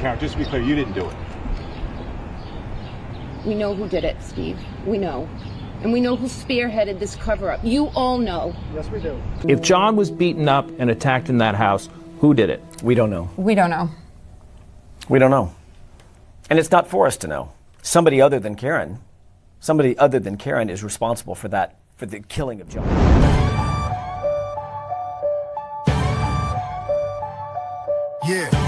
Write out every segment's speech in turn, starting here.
Karen, just to be clear, you didn't do it. We know who did it, Steve. We know. And we know who spearheaded this cover-up. You all know. Yes, we do. If John was beaten up and attacked in that house, who did it? We don't know. We don't know. We don't know. And it's not for us to know. Somebody other than Karen is responsible for that, for the killing of John. Yeah.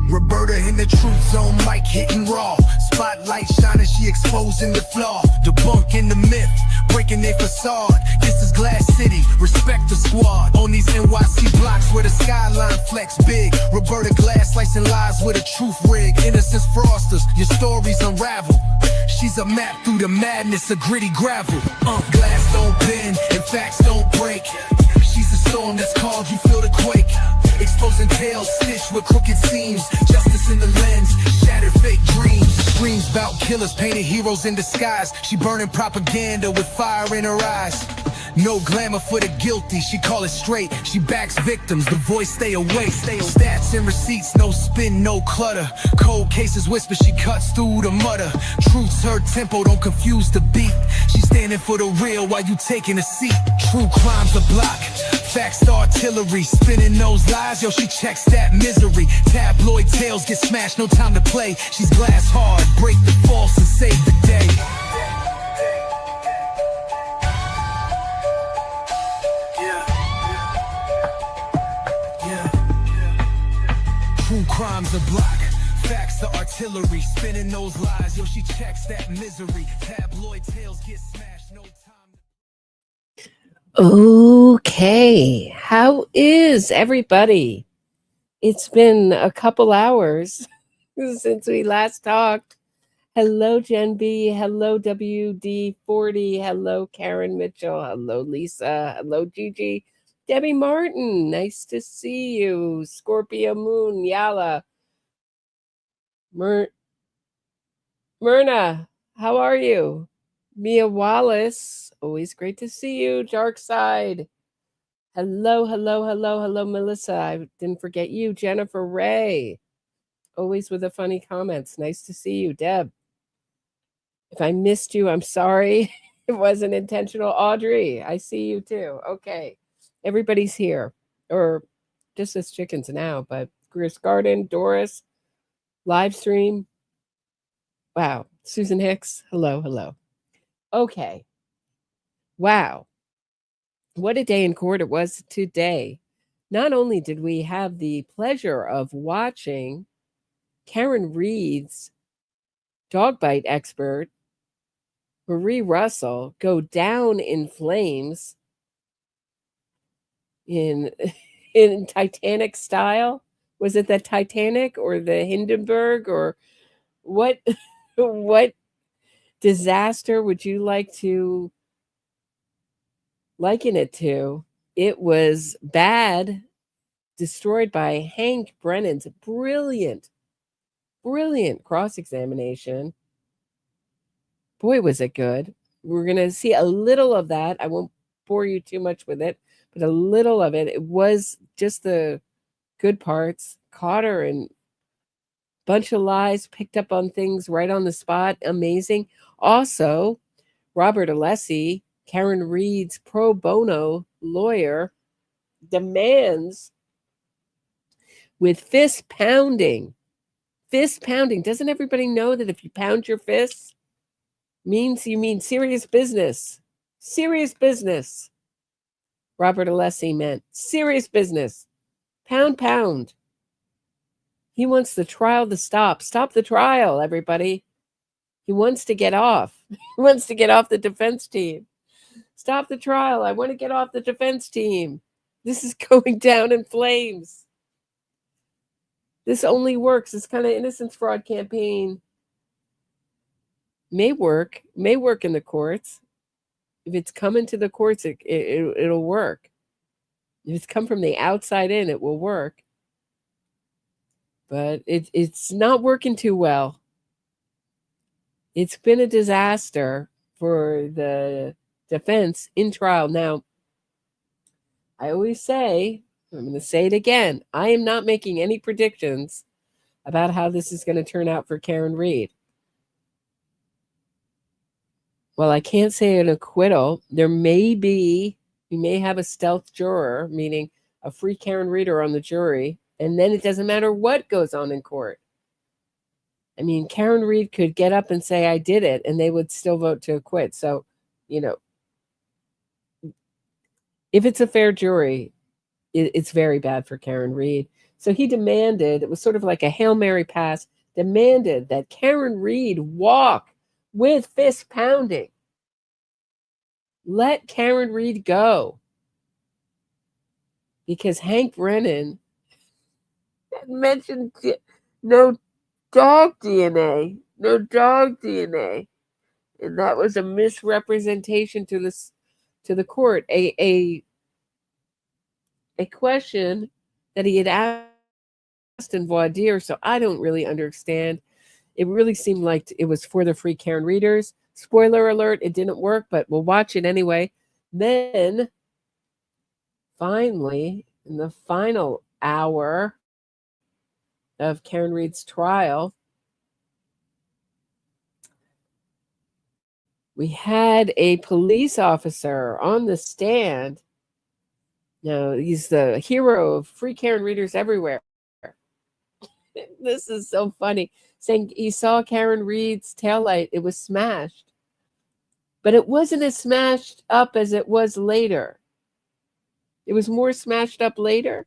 Roberta in the truth zone, mic hitting raw. Spotlight shining, she exposing the flaw. Debunking the myth, breaking their facade. This is Glass City, respect the squad. On these NYC blocks where the skyline flex big. Roberta Glass slicing lies with a truth rig. Innocence frosters, your stories unravel. She's a map through the madness of gritty gravel. Glass don't bend and facts don't break. She's a storm that's called, you feel the quake. Exposing tales stitched with crooked seams. Justice in the lens, shattered fake dreams. Screams about killers, painted heroes in disguise. She burning propaganda with fire in her eyes. No glamour for the guilty, she call it straight. She backs victims, the voice stay away. Stats and receipts, no spin, no clutter. Cold cases whisper, she cuts through the mutter. Truth's her tempo, don't confuse the beat. She's standing for the real while you taking a seat. True crime's a block, facts the artillery. Spinning those lies, yo, she checks that misery. Tabloid tales get smashed, no time to play. She's glass hard, break the false and save the day. True crime's a block, facts the artillery. Spinning those lies, yo, she checks that misery. Tabloid tales get smashed, no time. Okay, how is everybody? It's been a couple hours since we last talked. Hello, Jen B. Hello, WD40. Hello, Karen Mitchell. Hello, Lisa. Hello, Gigi. Debbie Martin, nice to see you. Scorpio Moon, Yala. Myrna, how are you? Mia Wallace, always great to see you. Dark Side. Hello, Melissa. I didn't forget you. Jennifer Ray, always with the funny comments. Nice to see you. Deb, if I missed you, I'm sorry. It wasn't intentional. Audrey, I see you too. Okay. Everybody's here, or just as chickens now, but Greer's Garden, Doris, live stream. Wow. Susan Hicks. Hello. Okay. Wow. What a day in court it was today. Not only did we have the pleasure of watching Karen Reed's dog bite expert, Marie Russell, go down in flames in Titanic style. Was it the Titanic or the Hindenburg, or what disaster would you like to liken it to? It was bad, destroyed by Hank Brennan's brilliant cross-examination. Boy, was it good. We're going to see a little of that. I won't bore you too much with it, but a little of it. It was just the good parts. Caught her and bunch of lies, picked up on things right on the spot. Amazing. Also, Robert Alessi, Karen Reed's pro bono lawyer, demands with fist pounding. Doesn't everybody know that if you pound your fists, means you mean serious business? Serious business. Robert Alessi meant serious business. Pound. He wants the trial to stop. Stop the trial, everybody. He wants to get off. He wants to get off the defense team. Stop the trial. I want to get off the defense team. This is going down in flames. This only works. This kind of innocence fraud campaign may work in the courts. If it's coming to the courts, it'll work. If it's come from the outside in, it will work. But it's not working too well. It's been a disaster for the defense in trial. Now, I always say, I'm going to say it again. I am not making any predictions about how this is going to turn out for Karen Read. Well, I can't say an acquittal. We may have a stealth juror, meaning a free Karen Reader on the jury, and then it doesn't matter what goes on in court. I mean, Karen Read could get up and say, I did it, and they would still vote to acquit. So, if it's a fair jury, it's very bad for Karen Read. So he demanded, it was sort of like a Hail Mary pass, demanded that Karen Read walk with fist pounding. Let Karen Read go. Because Hank Brennan had mentioned no dog DNA. No dog DNA. And that was a misrepresentation to the court. A question that he had asked in voir dire, so I don't really understand. It really seemed like it was for the free Karen readers. Spoiler alert, it didn't work, but we'll watch it anyway. Then, finally, in the final hour of Karen Read's trial, we had a police officer on the stand. Now, he's the hero of free Karen readers everywhere. This is so funny. Saying he saw Karen Read's taillight. It was smashed. But it wasn't as smashed up as it was later. It was more smashed up later.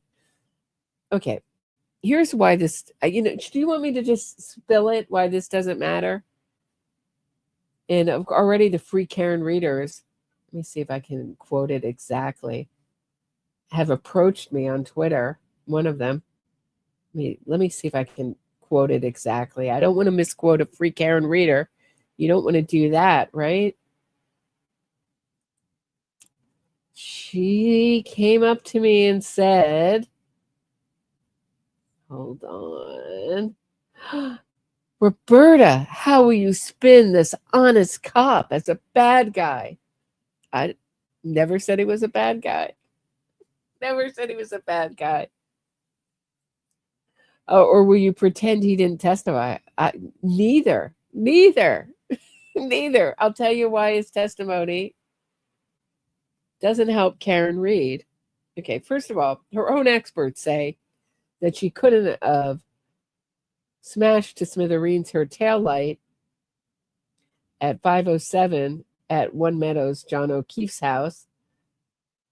Okay. Here's why this, do you want me to just spill it, why this doesn't matter? And already the free Karen readers, let me see if I can quote it exactly, have approached me on Twitter, one of them. Let me see if I can quote it exactly. I don't want to misquote a free Karen reader. You don't want to do that, right? She came up to me and said, hold on. Roberta, how will you spin this honest cop as a bad guy? I never said he was a bad guy. Never said he was a bad guy. Or will you pretend he didn't testify? Neither. I'll tell you why his testimony doesn't help Karen Read. Okay, first of all, her own experts say that she couldn't have smashed to smithereens her taillight at 5:07 at One Meadows, John O'Keefe's house,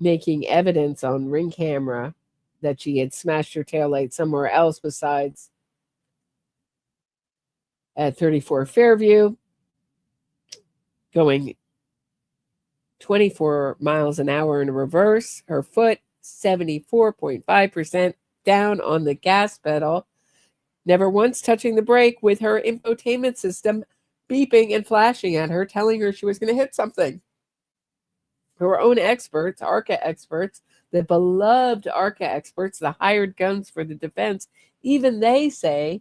making evidence on ring camera that she had smashed her taillight somewhere else besides at 34 Fairview, going 24 miles an hour in reverse, her foot 74.5% down on the gas pedal, never once touching the brake, with her infotainment system beeping and flashing at her, telling her she was going to hit something. Her own experts, ARCA experts, the beloved ARCA experts, the hired guns for the defense, even they say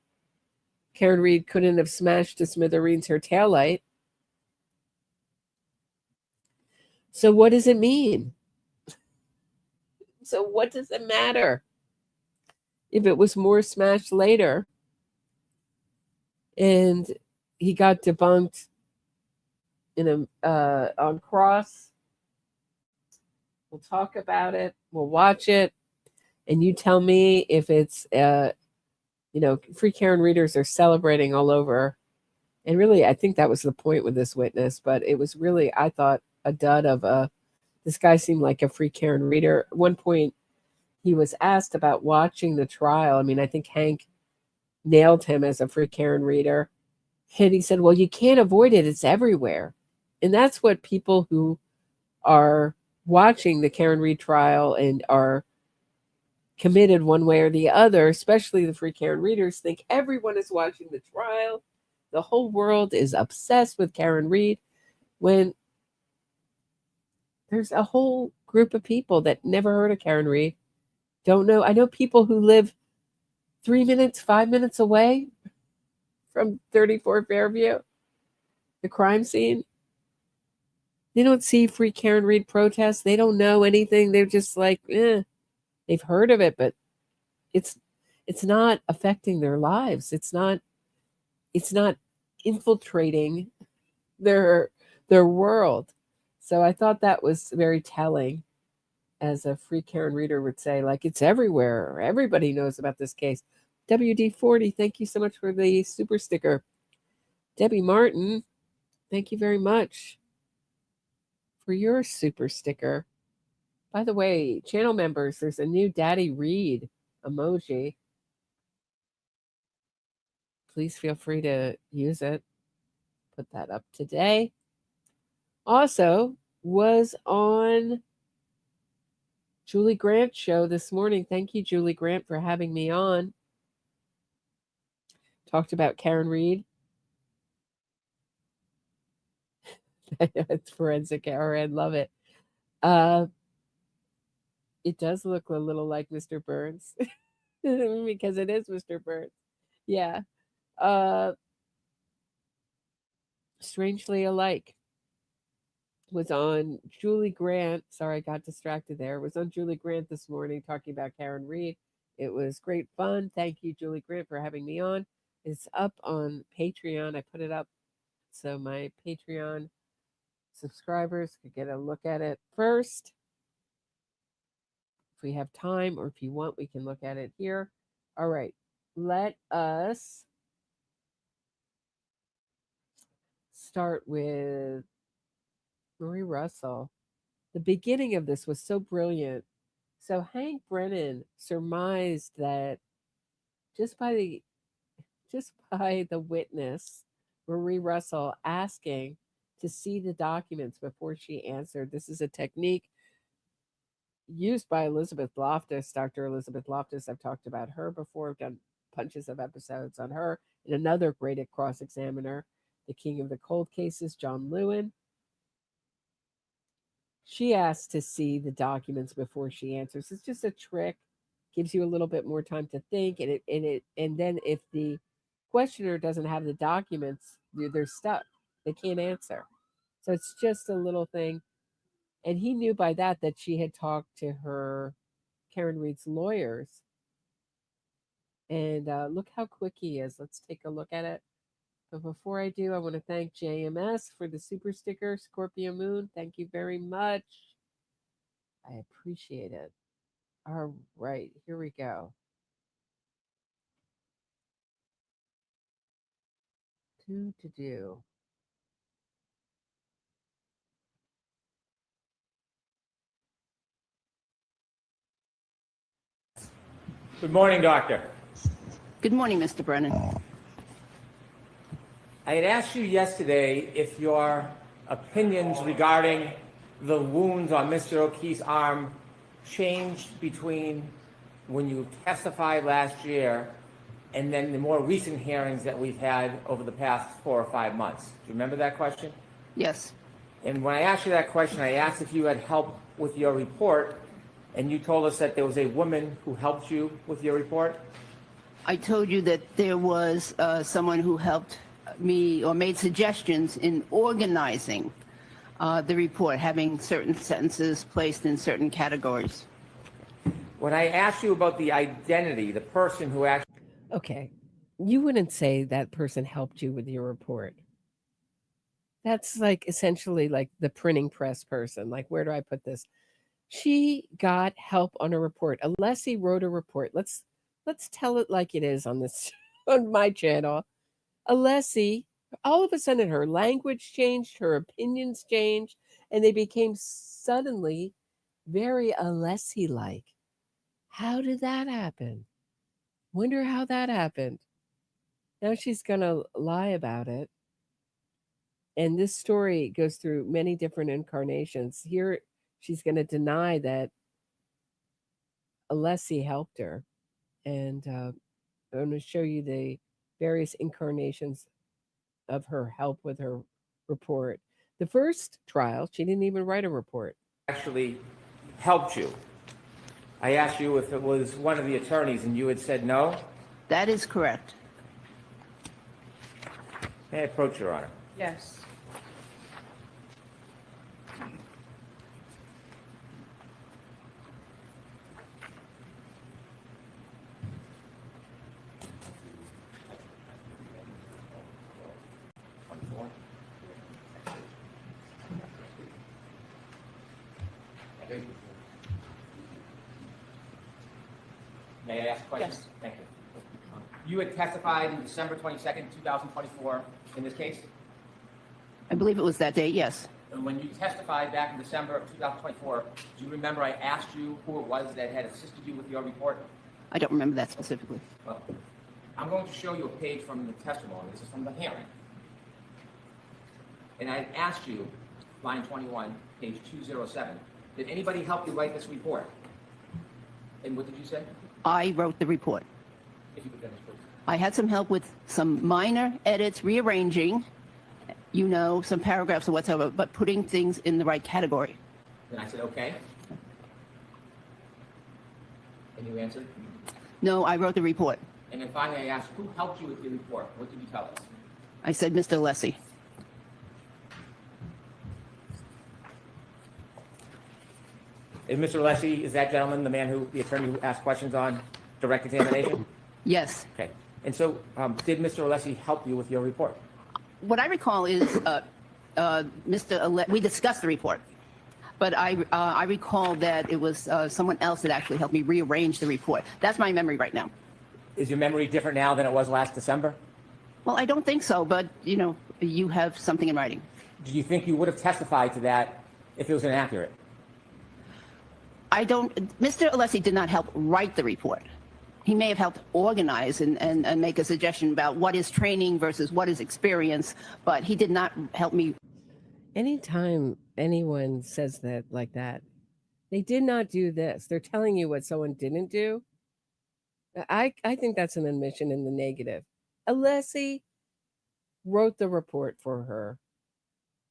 Karen Read couldn't have smashed to smithereens her taillight. So what does it mean? So what does it matter if it was more smashed later and he got debunked in on cross? We'll talk about it. We'll watch it. And you tell me if it's, free Karen readers are celebrating all over. And really, I think that was the point with this witness. But it was really, I thought, a dud of this guy seemed like a free Karen reader. At one point, he was asked about watching the trial. I mean, I think Hank nailed him as a free Karen reader. And he said, well, you can't avoid it. It's everywhere. And that's what people who are watching the Karen Read trial and are committed one way or the other, especially the free Karen readers, think everyone is watching the trial. The whole world is obsessed with Karen Read, when there's a whole group of people that never heard of Karen Read, don't know. I know people who live 3 minutes, 5 minutes away from 34 Fairview, the crime scene. They don't see free Karen Read protests. They don't know anything. They're just like, eh. They've heard of it, but it's not affecting their lives. It's not infiltrating their world. So I thought that was very telling, as a free Karen reader would say, like, it's everywhere. Everybody knows about this case. WD40, thank you so much for the super sticker. Debbie Martin, thank you very much for your super sticker. By the way, channel members, there's a new Daddy Read emoji. Please feel free to use it. Put that up today. Also, was on Julie Grant's show this morning. Thank you, Julie Grant, for having me on. Talked about Karen Read. It's forensic error. I love it. It does look a little like Mr. Burns because it is Mr. Burns. Yeah. Strangely Alike was on Julie Grant. Sorry, I got distracted there. Was on Julie Grant this morning talking about Karen Read. It was great fun. Thank you, Julie Grant, for having me on. It's up on Patreon. I put it up so my Patreon subscribers could get a look at it first. If we have time, or if you want, we can look at it here. All right, let us start with Marie Russell. The beginning of this was so brilliant. So Hank Brennan surmised that just by the witness, Marie Russell, asking to see the documents before she answered. This is a technique used by Elizabeth Loftus, Dr. Elizabeth Loftus. I've talked about her before. I've done bunches of episodes on her. And another great cross-examiner, the king of the cold cases, John Lewin. She asked to see the documents before she answers. It's just a trick. Gives you a little bit more time to think, and then if the questioner doesn't have the documents, they're stuck. They can't answer. So it's just a little thing. And he knew by that she had talked to her, Karen Read's lawyers. And look how quick he is. Let's take a look at it. But before I do, I want to thank JMS for the super sticker, Scorpio Moon. Thank you very much. I appreciate it. All right, here we go. Do. Good morning, Doctor. Good morning, Mr. Brennan. I had asked you yesterday if your opinions regarding the wounds on Mr. O'Keefe's arm changed between when you testified last year and then the more recent hearings that we've had over the past 4 or 5 months. Do you remember that question? Yes. And when I asked you that question, I asked if you had help with your report, and you told us that there was a woman who helped you with your report. I told you that there was someone who helped me or made suggestions in organizing the report, having certain sentences placed in certain categories. When I asked you about the identity, the person who actually... Okay, you wouldn't say that person helped you with your report. That's like essentially like the printing press person. Like, where do I put this? She got help on a report. Alessi wrote a report. Let's tell it like it is on this on my channel. Alessi, all of a sudden her language changed, her opinions changed, and they became suddenly very Alessi-like. How did that happen? Wonder how that happened. Now she's going to lie about it. And this story goes through many different incarnations. Here, she's going to deny that Alessi helped her. And I'm going to show you the various incarnations of her help with her report. The first trial, she didn't even write a report. actually helped you. I asked you if it was one of the attorneys, and you had said no. That is correct. May I approach, Your Honor? Yes. May I ask a question? Yes. Thank you. You had testified in December 22nd, 2024 in this case? I believe it was that day, yes. And when you testified back in December of 2024, do you remember I asked you who it was that had assisted you with your report? I don't remember that specifically. Well, I'm going to show you a page from the testimony. This is from the hearing. And I asked you, line 21, page 207, did anybody help you write this report? And what did you say? I wrote the report. If you could finish, please. I had some help with some minor edits, rearranging, some paragraphs or whatever, but putting things in the right category. And I said, okay. And you answered? No, I wrote the report. And then finally I asked, who helped you with your report? What did you tell us? I said, Mr. Alessi. Is Mr. Alessi, is that gentleman the attorney who asked questions on direct examination? Yes. Okay. And so, did Mr. Alessi help you with your report? What I recall is we discussed the report, but I recall that it was someone else that actually helped me rearrange the report. That's my memory right now. Is your memory different now than it was last December? Well, I don't think so, but, you have something in writing. Do you think you would have testified to that if it was inaccurate? Mr. Alessi did not help write the report. He may have helped organize and make a suggestion about what is training versus what is experience, but he did not help me. Anytime anyone says that like that, they did not do this. They're telling you what someone didn't do. I think that's an admission in the negative. Alessi wrote the report for her,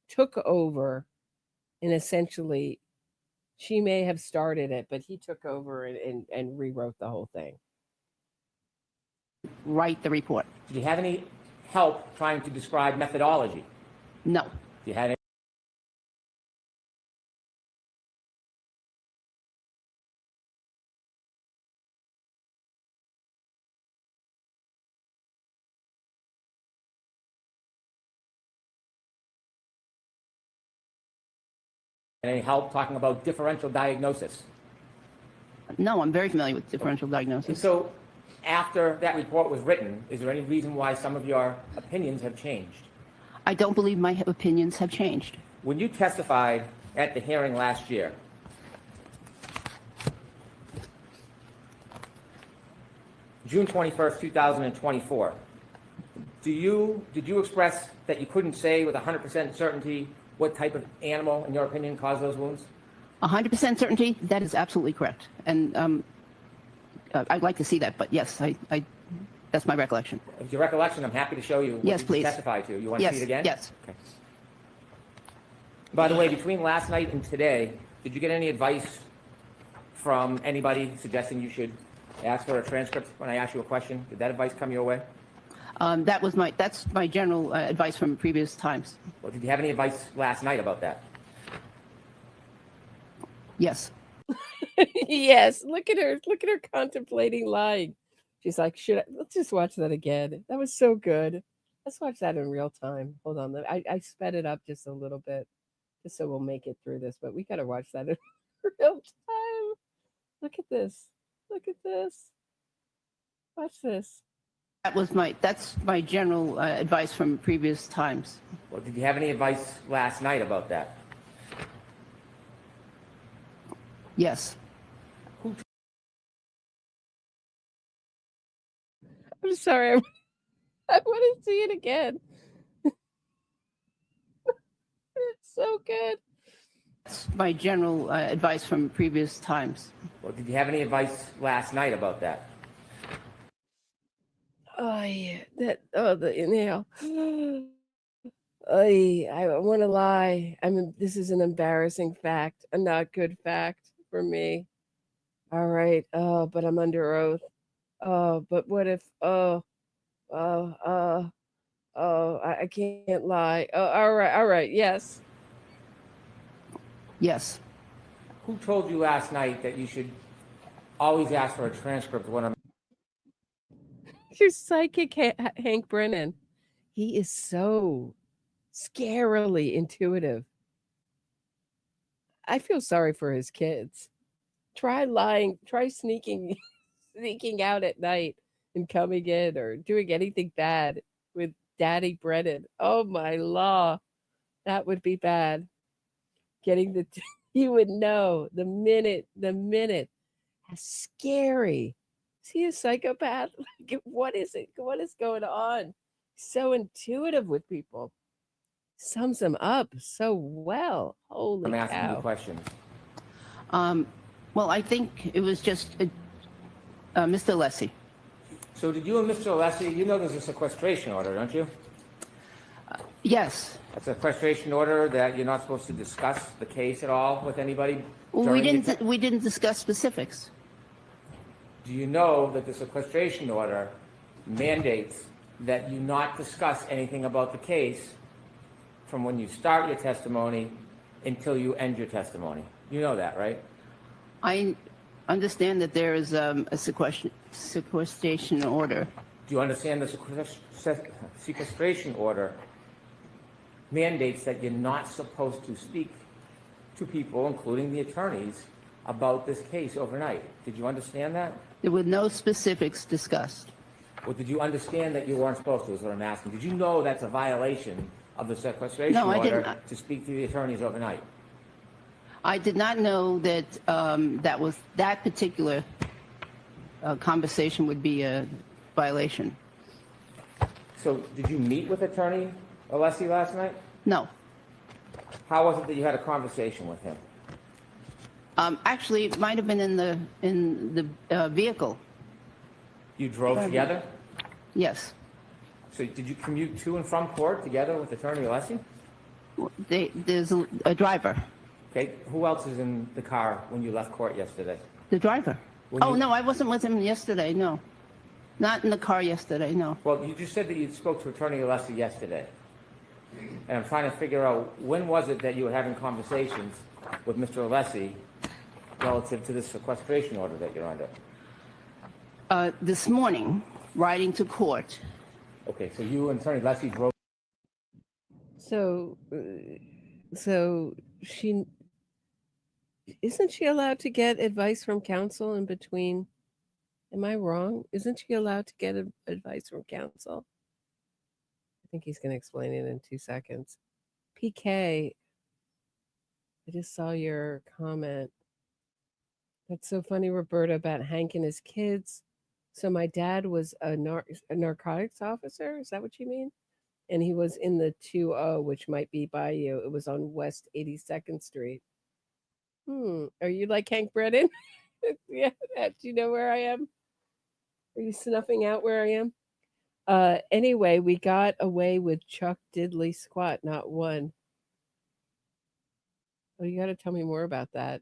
took over, and essentially she may have started it, but he took over and rewrote the whole thing. Write the report. Did you have any help trying to describe methodology? No. Did you have any? Any help talking about differential diagnosis? No, I'm very familiar with differential And diagnosis. so, after that report was written, is there any reason why some of your opinions have changed? I don't believe my opinions have changed. When you testified at the hearing last year, June 21st, 2024, did you express that you couldn't say with 100% certainty what type of animal, in your opinion, caused those wounds? 100% certainty, that is absolutely correct. And I'd like to see that, but yes, that's my recollection. If your recollection, I'm happy to show you what Yes, you please. testified to. You want to Yes, see it again? yes. Okay. By the way, between last night and today, did you get any advice from anybody suggesting you should ask for a transcript when I ask you a question? Did that advice come your way? That's my general advice from previous times. Or did you have any advice last night about that? Yes. Yes, look at her contemplating lying. She's like, let's just watch that again. That was so good. Let's watch that in real time. Hold on, I sped it up just a little bit, just so we'll make it through this, but we got to watch that in real time. Look at this. Watch this. That's my general advice from previous times. Or did you have any advice last night about that? Yes. I'm sorry. I want to see it again. It's so good. That's my general advice from previous times. Or did you have any advice last night about that? Oh yeah, the inhale. I want to lie. This is an embarrassing fact, a not good fact for me. All right. Oh, but I'm under oath. Oh, but what if? I can't lie. Oh, all right. Yes. Yes. Who told you last night that you should always ask for a transcript when I'm... Your psychic, Hank Brennan. He is so scarily intuitive. I feel sorry for his kids. Try lying. Try sneaking sneaking out at night and coming in or doing anything bad with Daddy Brennan. Oh my law. That would be bad. Getting the you would know the minute. How scary. Is he a psychopath? Like, what is it? What is going on? So intuitive with people. Sums them up so well. Holy I'm asking you cow. questions. Well, I think it was just Mr. Alessi. So did you and Mr. Alessi, you know there's a sequestration order, don't you? Yes. That's a sequestration order that you're not supposed to discuss the case at all with anybody? Well, we during the- didn't. We didn't discuss specifics. Do you know that the sequestration order mandates that you not discuss anything about the case from when you start your testimony until you end your testimony? You know that, right? I understand that there is a sequestration order. Do you understand the sequestration order mandates that you're not supposed to speak to people, including the attorneys, about this case overnight? Did you understand that? There were no specifics discussed. Or did you understand that you weren't supposed to, is what I'm asking? Did you know that's a violation of the sequestration No, I order didn't. to speak to the attorneys overnight? I did not know that that particular conversation would be a violation. So did you meet with Attorney Alessi last night? No. How was it that you had a conversation with him? Actually, it might have been in the vehicle. You drove together? Yes. So did you commute to and from court together with Attorney Alessi? There's a driver. Okay, who else is in the car when you left court yesterday? The driver. When Oh, you- no, I wasn't with him yesterday, no. Not in the car yesterday, no. Well, you just said that you spoke to Attorney Alessi yesterday. And I'm trying to figure out, when was it that you were having conversations with Mr. Alessi relative to this sequestration order that you're under? This morning, riding to court. Okay, so you and Attorney Alessi drove. So she isn't she allowed to get advice from counsel in between? Am I wrong? Isn't she allowed to get advice from counsel? I think he's going to explain it in 2 seconds. PK, I just saw your comment. That's so funny, Roberta, about Hank and his kids. So my dad was a narcotics officer. Is that what you mean? And he was in the 2-0, which might be by you. It was on West 82nd Street. Are you like Hank Brennan? Yeah. Do you know where I am? Are you snuffing out where I am? Anyway, we got away with Chuck Diddley squat, not one. Oh, you got to tell me more about that.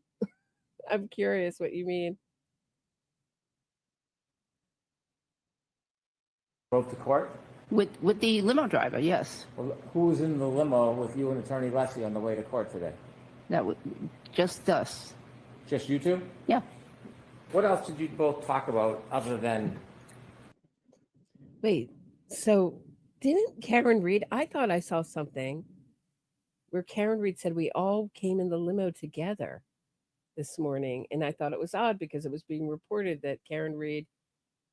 I'm curious what you mean. Drove to court? With the limo driver, yes. Well, who was in the limo with you and Attorney Alessi on the way to court today? That was just us. Just you two? Yeah. What else did you both talk about other than... Wait, so didn't Karen Reed? I thought I saw something where Karen Reed said we all came in the limo together this morning. And I thought it was odd because it was being reported that Karen Reed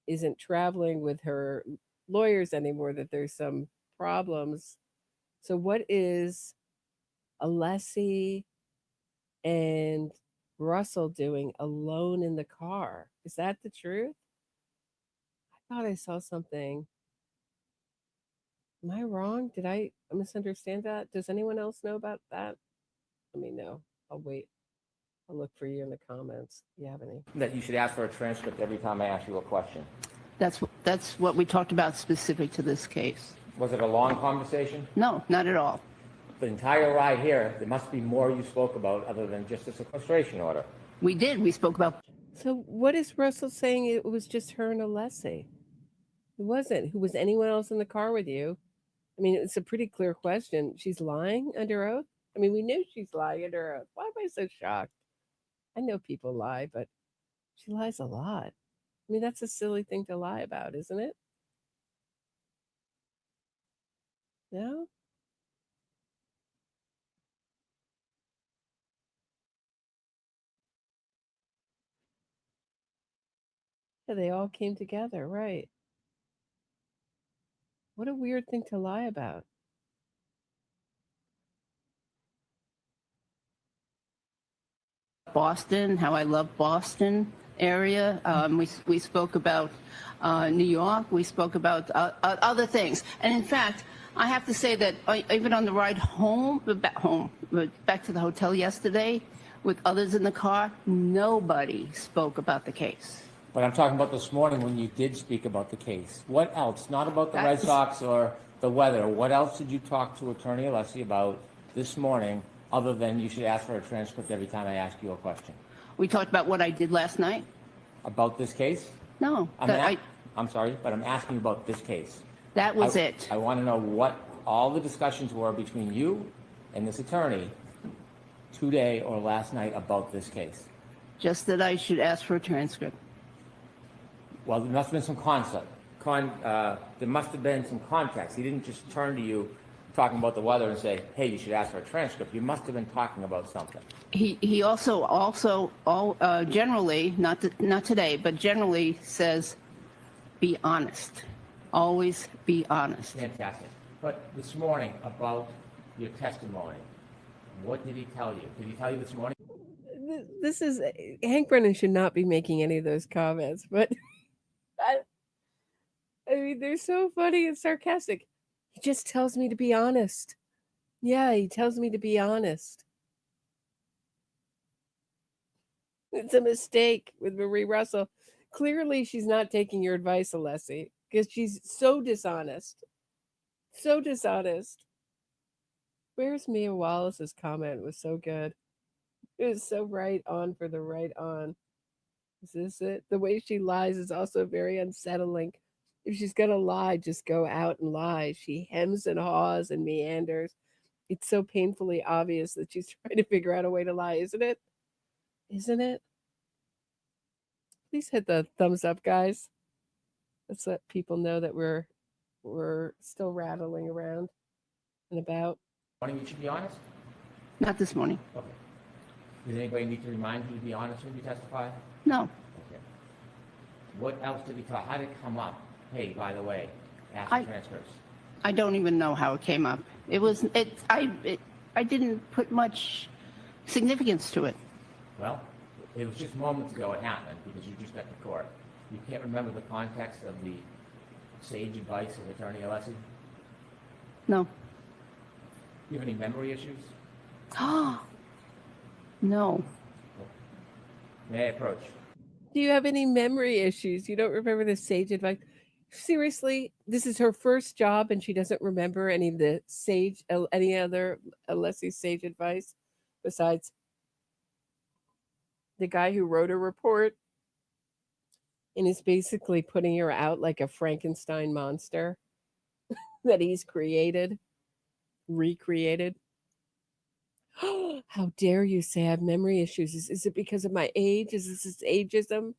isn't traveling with her lawyers anymore, that there's some problems. So what is Alessi and Russell doing alone in the car? Is that the truth? I thought I saw something. Am I wrong? Did I misunderstand that? Does anyone else know about that? Let me know. I'll wait. I'll look for you in the comments. Do you have any? that you should ask for a transcript every time I ask you a question? That's what we talked about specific to this case. Was it a long conversation? No, not at all. The entire ride here, there must be more you spoke about other than just a sequestration order. We did. We spoke about. So what is Russell saying? It was just her and Alessi. It wasn't. Who was anyone else in the car with you? I mean, it's a pretty clear question. She's lying under oath? I mean, we knew she's lying under oath. Why am I so shocked? I know people lie, but she lies a lot. I mean, that's a silly thing to lie about, isn't it? No? Yeah, they all came together, right? What a weird thing to lie about. Boston, how I love Boston area. We spoke about New York. We spoke about other things. And in fact, I have to say that even on the ride back to the hotel yesterday, with others in the car, nobody spoke about the case. But I'm talking about this morning when you did speak about the case. What else? Not about the Red That's- Sox or the weather. What else did you talk to Attorney Alessi about this morning, other than you should ask for a transcript every time I ask you a question? We talked about what I did last night. About this case? No, I'm sorry, but I'm asking about this case. that was it. I want to know what all the discussions were between you and this attorney today or last night about this case. Just that I should ask for a transcript. Well, there must have been some there must have been some context. He didn't just turn to you talking about the weather and say, hey, you should ask for a transcript. You must have been talking about something. He also generally, not today, but generally says, be honest. Always be honest. Fantastic. But this morning about your testimony, what did he tell you? Did he tell you this morning? This is Hank Brennan should not be making any of those comments, but I mean, they're so funny and sarcastic. He just tells me to be honest. Yeah, he tells me to be honest. It's a mistake with Marie Russell. Clearly, she's not taking your advice, Alessi, because she's so dishonest. So dishonest. Where's Mia Wallace's comment? It was so good. It was so right on for the right on. Is this it? The way she lies is also very unsettling. If she's going to lie, just go out and lie. She hems and haws and meanders. It's so painfully obvious that she's trying to figure out a way to lie, isn't it? Isn't it? Please hit the thumbs up, guys. Let's let people know that we're still rattling around and about. You should be honest? Not this morning. Okay. Does anybody need to remind you to be honest when you testify? No. Okay. What else did he talk? How did it come up? Hey, by the way, ask I- for transcripts. I don't even know how it came up. I didn't put much significance to it. Well, it was just moments ago it happened because you just got to court. You can't remember the context of the sage advice of Attorney Alessi? No. You have any memory issues? No. May I approach? Do you have any memory issues? You don't remember the sage advice? Seriously, this is her first job and she doesn't remember any of the any other Alessi sage advice besides the guy who wrote a report and is basically putting her out like a Frankenstein monster that he's recreated. How dare you say I have memory issues? Is it because of my age? Is this ageism?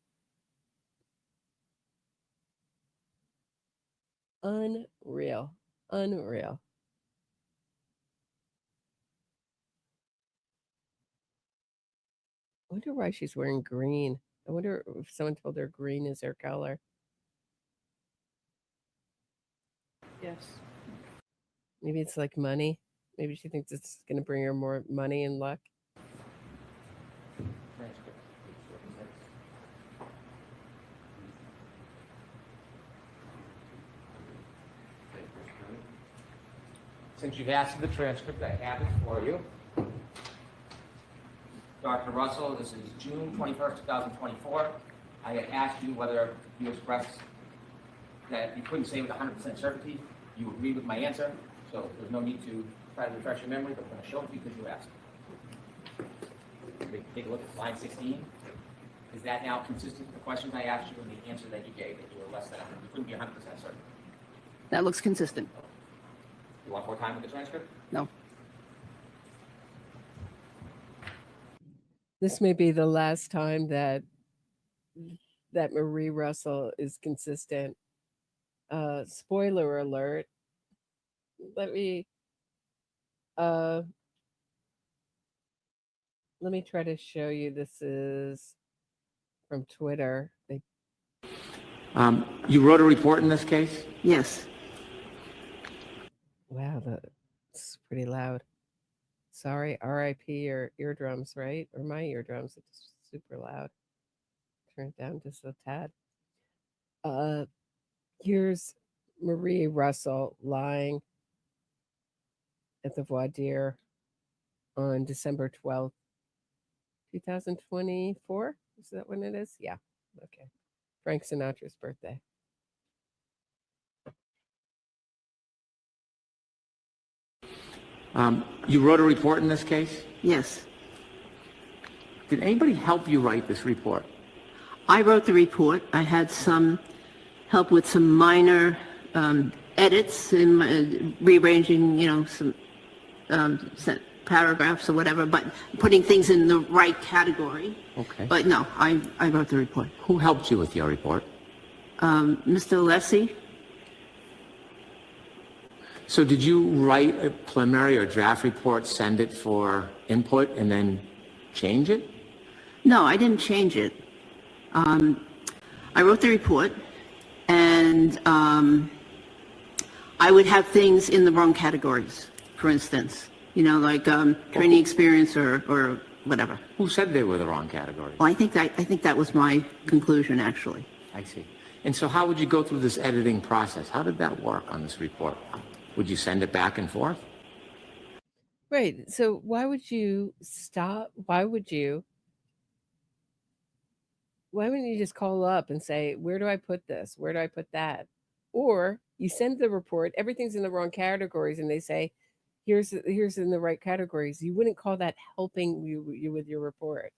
Unreal. Unreal. I wonder why she's wearing green. I wonder if someone told her green is her color. Yes. Maybe it's like money. Maybe she thinks it's going to bring her more money and luck. Transcript. Since you've asked for the transcript, I have it for you. Dr. Russell, this is June 21st, 2024. I had asked you whether you expressed that you couldn't say with 100% certainty. You agreed with my answer, so there's no need to try to refresh your memory, but I'm going to show it to you because you asked. Take a look at line 16. Is that now consistent with the questions I asked you and the answer that you gave, that you were less than 100%, you couldn't be 100% certain? That looks consistent. You want more time with the transcript? No. This may be the last time that Marie Russell is consistent. Spoiler alert. Let me try to show you. This is from Twitter. You wrote a report in this case? Yes. Wow, that's pretty loud. Sorry, RIP your eardrums, right? Or my eardrums. It's super loud. Turn it down just a tad. Here's Marie Russell lying at the voir dire on December 12th, 2024. Is that when it is? Yeah. Okay. Frank Sinatra's birthday. You wrote a report in this case? Yes. Did anybody help you write this report? I wrote the report. I had some help with some minor edits and rearranging, some paragraphs or whatever, but putting things in the right category. Okay. But no, I wrote the report. Who helped you with your report? Mr. Alessi? So did you write a preliminary or draft report, send it for input, and then change it? No, I didn't change it. I wrote the report, and I would have things in the wrong categories, for instance, like training experience or whatever. Who said they were the wrong categories? Well, I think that was my conclusion, actually. I see. And so how would you go through this editing process? How did that work on this report? Would you send it back and forth? Right. So why would you stop? Why wouldn't you just call up and say, where do I put this? Where do I put that? Or you send the report, everything's in the wrong categories, and they say, here's in the right categories. You wouldn't call that helping you with your report.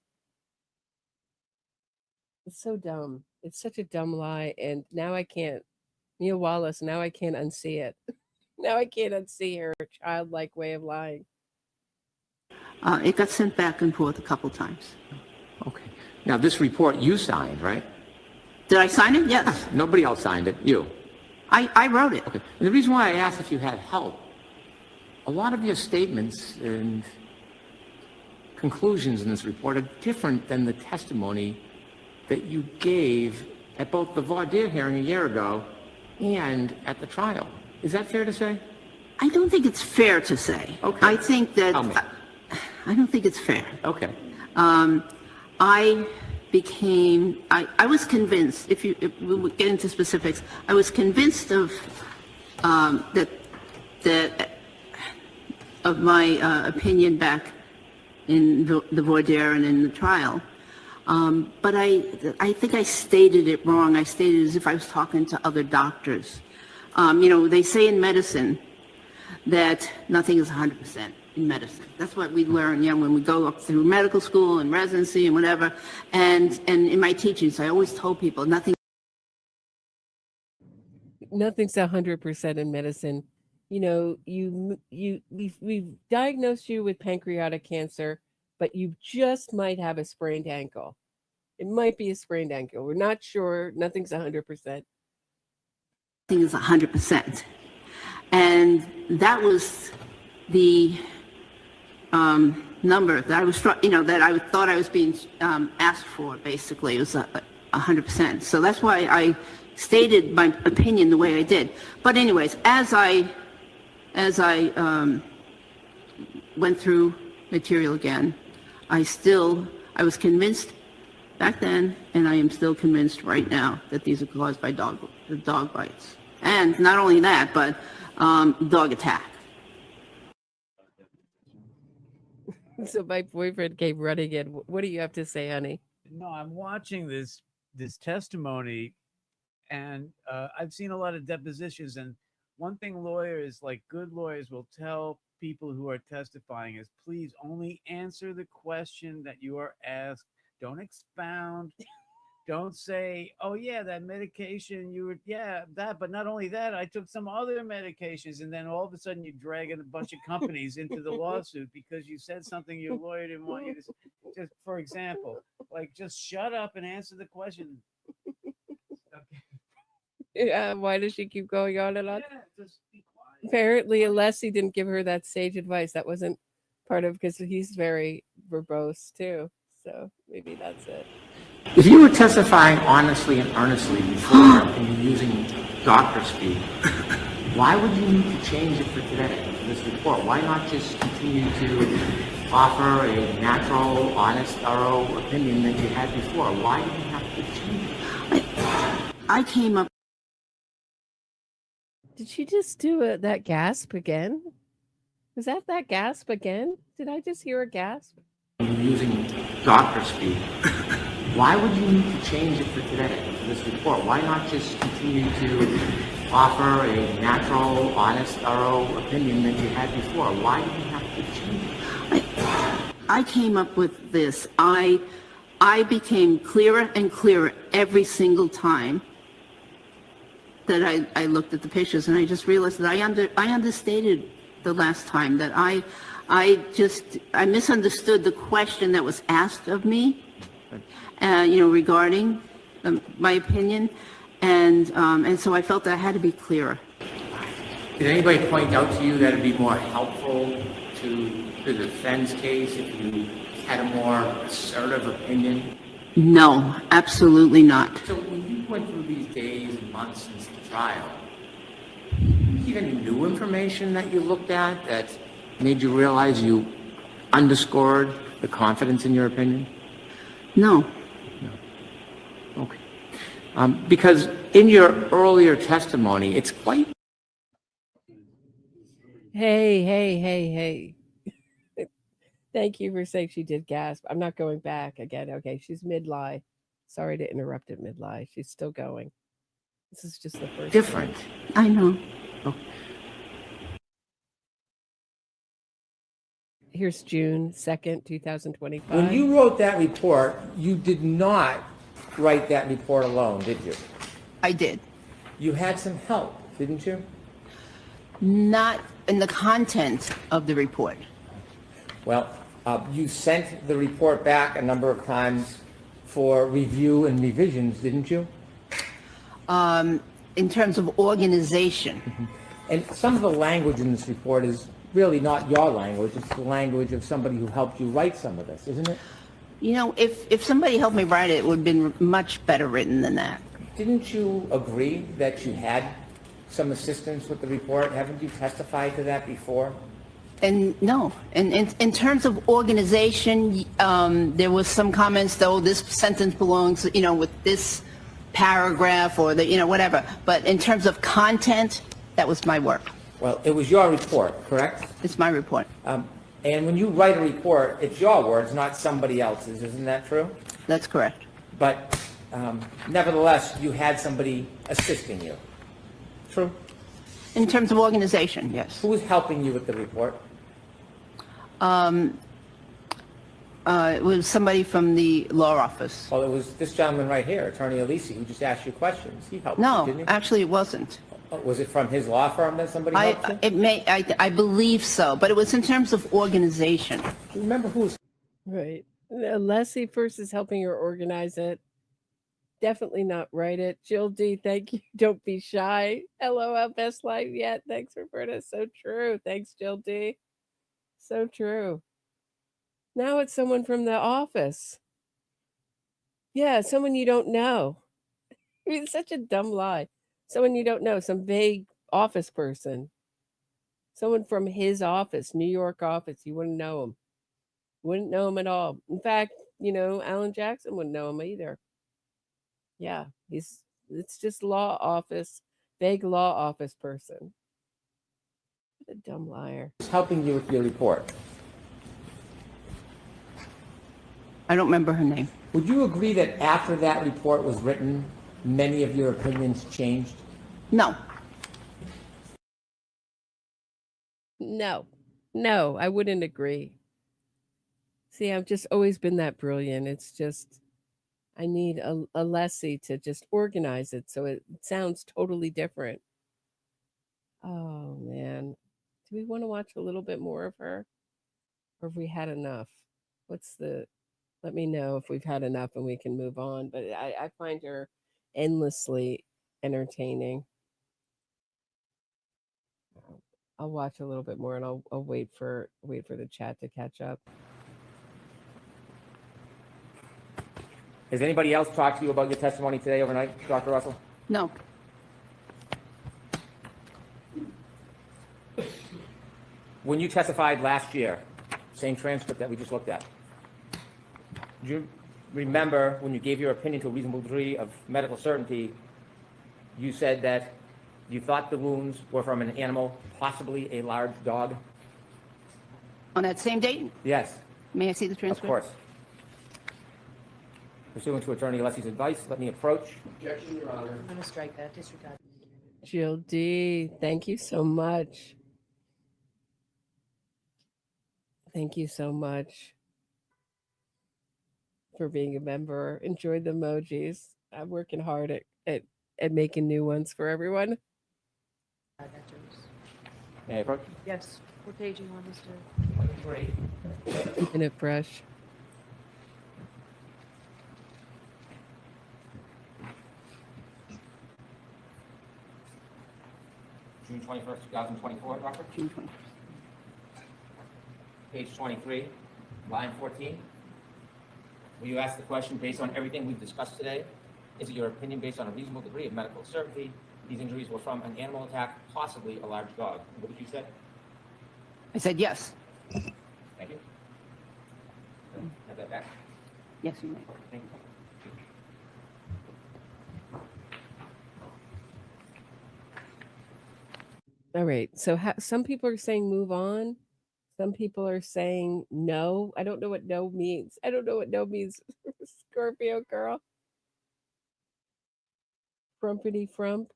It's so dumb. It's such a dumb lie. And now I can't, Neil Wallace, now I can't unsee it. Now I can't unsee her childlike way of lying. It got sent back and forth a couple times. Okay. Now, this report you signed, right? Did I sign it? Yes. Nobody else signed it. You. I wrote it. Okay. And the reason why I asked if you had help, a lot of your statements and conclusions in this report are different than the testimony that you gave at both the voir dire hearing a year ago and at the trial. Is that fair to say? I don't think it's fair to say. Okay. I think that Tell me. I don't think it's fair. Okay. I was convinced, if we would get into specifics, I was convinced of of my opinion back in the voir dire and in the trial. But I think I stated it wrong. I stated it as if I was talking to other doctors. They say in medicine that nothing is 100% in medicine. That's what we learn, when we go up through medical school and residency and whatever. And in my teachings, I always told people nothing's 100% in medicine. We've diagnosed you with pancreatic cancer, but you just might have a sprained ankle. It might be a sprained ankle. We're not sure. Nothing's 100%. Thing is 100%. And that was the number that I was, that I thought I was being asked for, basically. It was 100%. So that's why I stated my opinion the way I did. But anyways, as I went through material again, I was convinced back then, and I am still convinced right now, that these are caused by dog bites. And not only that, but dog attack. So my boyfriend came running in. What do you have to say, honey? No, I'm watching this testimony, and I've seen a lot of depositions, and one thing lawyers, like good lawyers, will tell people who are testifying is, please only answer the question that you are asked. Don't expound. Don't say, oh yeah, that medication that, but not only that, I took some other medications, and then all of a sudden you drag in a bunch of companies into the lawsuit because you said something your lawyer didn't want you to say. Just for example, just shut up and answer the question. Okay. Yeah, why does she keep going on and on? Yeah, just be quiet. Apparently, Alessi didn't give her that sage advice. That wasn't part of, because he's very verbose too. So maybe that's it. If you were testifying honestly and earnestly before and you're using doctor speak, why would you need to change it for today, for this report? Why not just continue to offer a natural, honest, thorough opinion that you had before? Why did you have to change it? I came up. Did she just do that gasp again? Was that gasp again? Did I just hear a gasp? You're using doctor speak. Why would you need to change it for today, for this report? Why not just continue to offer a natural, honest, thorough opinion that you had before? Why did you have to change it? I came up with this. I became clearer and clearer every single time that I looked at the pictures, and I just realized that I understated the last time, that I misunderstood the question that was asked of me, regarding my opinion, and so I felt that I had to be clearer. Did anybody point out to you that it'd be more helpful to the defense case if you had a more assertive opinion? No, absolutely not. So when you went through these days and months since the trial, did you have any new information that you looked at that made you realize you underscored the confidence in your opinion? No. Okay. Because in your earlier testimony, it's quite... Hey. Thank you for saying she did gasp. I'm not going back again. Okay, she's mid-lie. Sorry to interrupt at mid-lie. She's still going. This is just the first different. I know. Here's June 2nd, 2025. When you wrote that report, you did not write that report alone, did you? I did. You had some help, didn't you? Not in the content of the report. Well, you sent the report back a number of times for review and revisions, didn't you? In terms of organization. And some of the language in this report is really not your language. It's the language of somebody who helped you write some of this, isn't it? You know, if somebody helped me write it, it would have been much better written than that. Didn't you agree that you had some assistance with the report? Haven't you testified to that before? And no, and in terms of organization, there was some comments, though, this sentence belongs, with this paragraph or whatever. But in terms of content, that was my work. Well, it was your report, correct? It's my report. And when you write a report, it's your words, not somebody else's. Isn't that true? That's correct. But nevertheless, you had somebody assisting you. True? In terms of organization, yes. Who was helping you with the report? It was somebody from the law office. Well, it was this gentleman right here, Attorney Alessi, who just asked you questions. He helped you, No, didn't he? actually, it wasn't. Was it from his law firm that somebody helped you? I believe so, but it was in terms of organization. Do you remember who was... Right. Alessi first is helping her organize it. Definitely not write it. Jill D, thank you. Don't be shy. LOL, best life yet. Thanks, Roberta. So true. Thanks, Jill D. So true. Now it's someone from the office. Yeah, someone you don't know. I mean, it's such a dumb lie. Someone you don't know, some vague office person. Someone from his office, New York office. You wouldn't know him. Wouldn't know him at all. In fact, Alan Jackson wouldn't know him either. Yeah, it's just law office, vague law office person. What a dumb liar. helping you with your report? I don't remember her name. Would you agree that after that report was written, many of your opinions changed? No. No, I wouldn't agree. See, I've just always been that brilliant. It's just, I need a Alessi to just organize it so it sounds totally different. Oh, man. Do we want to watch a little bit more of her? Or have we had enough? Let me know if we've had enough and we can move on. But I find her endlessly entertaining. I'll watch a little bit more and I'll wait for the chat to catch up. Has anybody else talked to you about your testimony today overnight, Dr. Russell? No. When you testified last year, same transcript that we just looked at, do you remember when you gave your opinion to a reasonable degree of medical certainty, you said that you thought the wounds were from an animal, possibly a large dog? On that same date? Yes, May I see the of transcript? course. Pursuant to Attorney Alessi's advice, let me approach. I'm going to strike that, disregard. Jill D, thank you so much. Thank you so much for being a member. Enjoyed the emojis. I'm working hard at making new ones for everyone. May I approach? Yes, what page you want us to? 23. Keeping it fresh. June 21st, 2024, Robert? June 20. Page 23, line 14. Will you ask the question based on everything we've discussed today? Is it your opinion based on a reasonable degree of medical certainty these injuries were from an animal attack, possibly a large dog? What did you say? I said yes. Thank you. Have that back. Yes, you may. Thank you. All right. So some people are saying move on. Some people are saying no. I don't know what no means. I don't know what no means. Scorpio girl. Frumpity frump.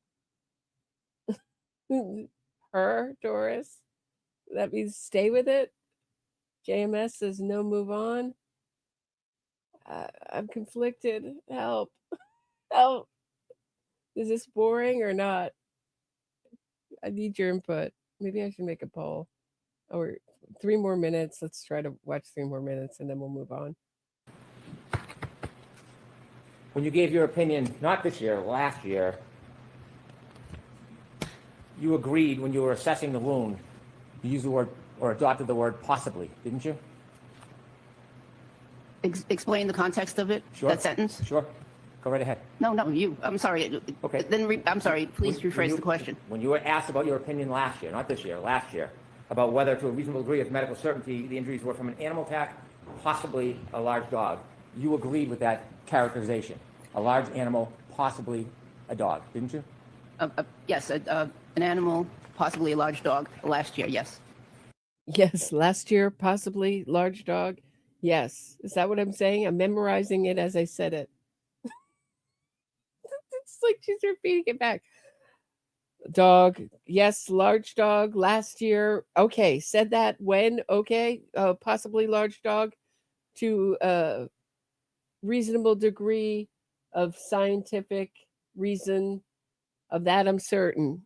Her, Doris. That means stay with it. JMS says no, move on. I'm conflicted. Help. Help. Is this boring or not? I need your input. Maybe I should make a poll. Or 3 more minutes. Let's try to watch 3 more minutes and then we'll move on. When you gave your opinion, not this year, last year, you agreed when you were assessing the wound, you used the word or adopted the word possibly, didn't you? Explain the context of it, Sure. that sentence? Sure. Go right ahead. No, you. I'm sorry. Okay. Then I'm sorry. Please When rephrase you- the question. When you were asked about your opinion last year, not this year, last year, about whether to a reasonable degree of medical certainty the injuries were from an animal attack, possibly a large dog, you agreed with that characterization. A large animal, possibly a dog, didn't you? Yes, an animal, possibly a large dog. Last year, yes. Yes, last year, possibly large dog. Yes. Is that what I'm saying? I'm memorizing it as I said it. It's like she's repeating it back. Dog. Yes, large dog. Last year. Okay. Said that when? Okay. Possibly large dog to a reasonable degree of scientific reason. Of that, I'm certain.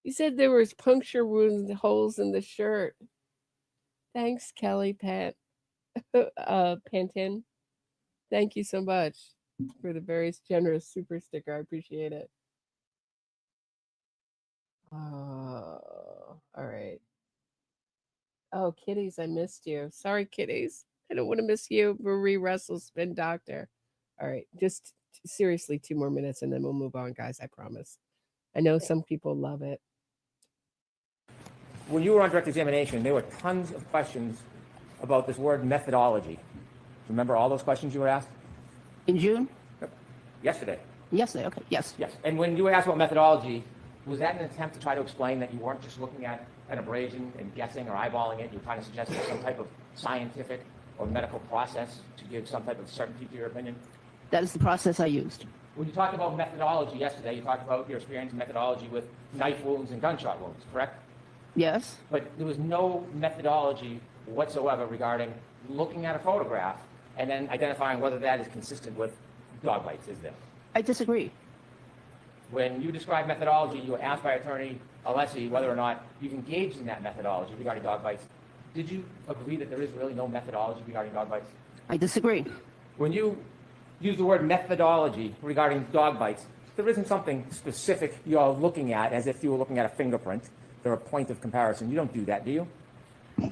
You said there was puncture wounds, holes in the shirt. Thanks, Kelly Pantin. Thank you so much for the very generous super sticker. I appreciate it. All right. Oh, kitties, I missed you. Sorry, kitties. I don't want to miss you. Marie Russell, spin doctor. All right, just seriously 2 more minutes and then we'll move on, guys. I promise. I know some people love it. When you were on direct examination, there were tons of questions about this word methodology. Remember all those questions you were asked? In June? Yesterday. Yesterday, okay, yes. Yes. And when you were asked about methodology, was that an attempt to try to explain that you weren't just looking at an abrasion and guessing or eyeballing it? You were trying to suggest there's some type of scientific or medical process to give some type of certainty to your opinion? That is the process I used. When you talked about methodology yesterday, you talked about your experience in methodology with knife wounds and gunshot wounds, correct? Yes? But there was no methodology whatsoever regarding looking at a photograph and then identifying whether that is consistent with dog bites, is there? I disagree. When you described methodology, you were asked by Attorney Alessi whether or not you've engaged in that methodology regarding dog bites. Did you agree that there is really no methodology regarding dog bites? I disagree. When you use the word methodology regarding dog bites, there isn't something specific you're looking at as if you were looking at a fingerprint or a point of comparison. You don't do that, do you?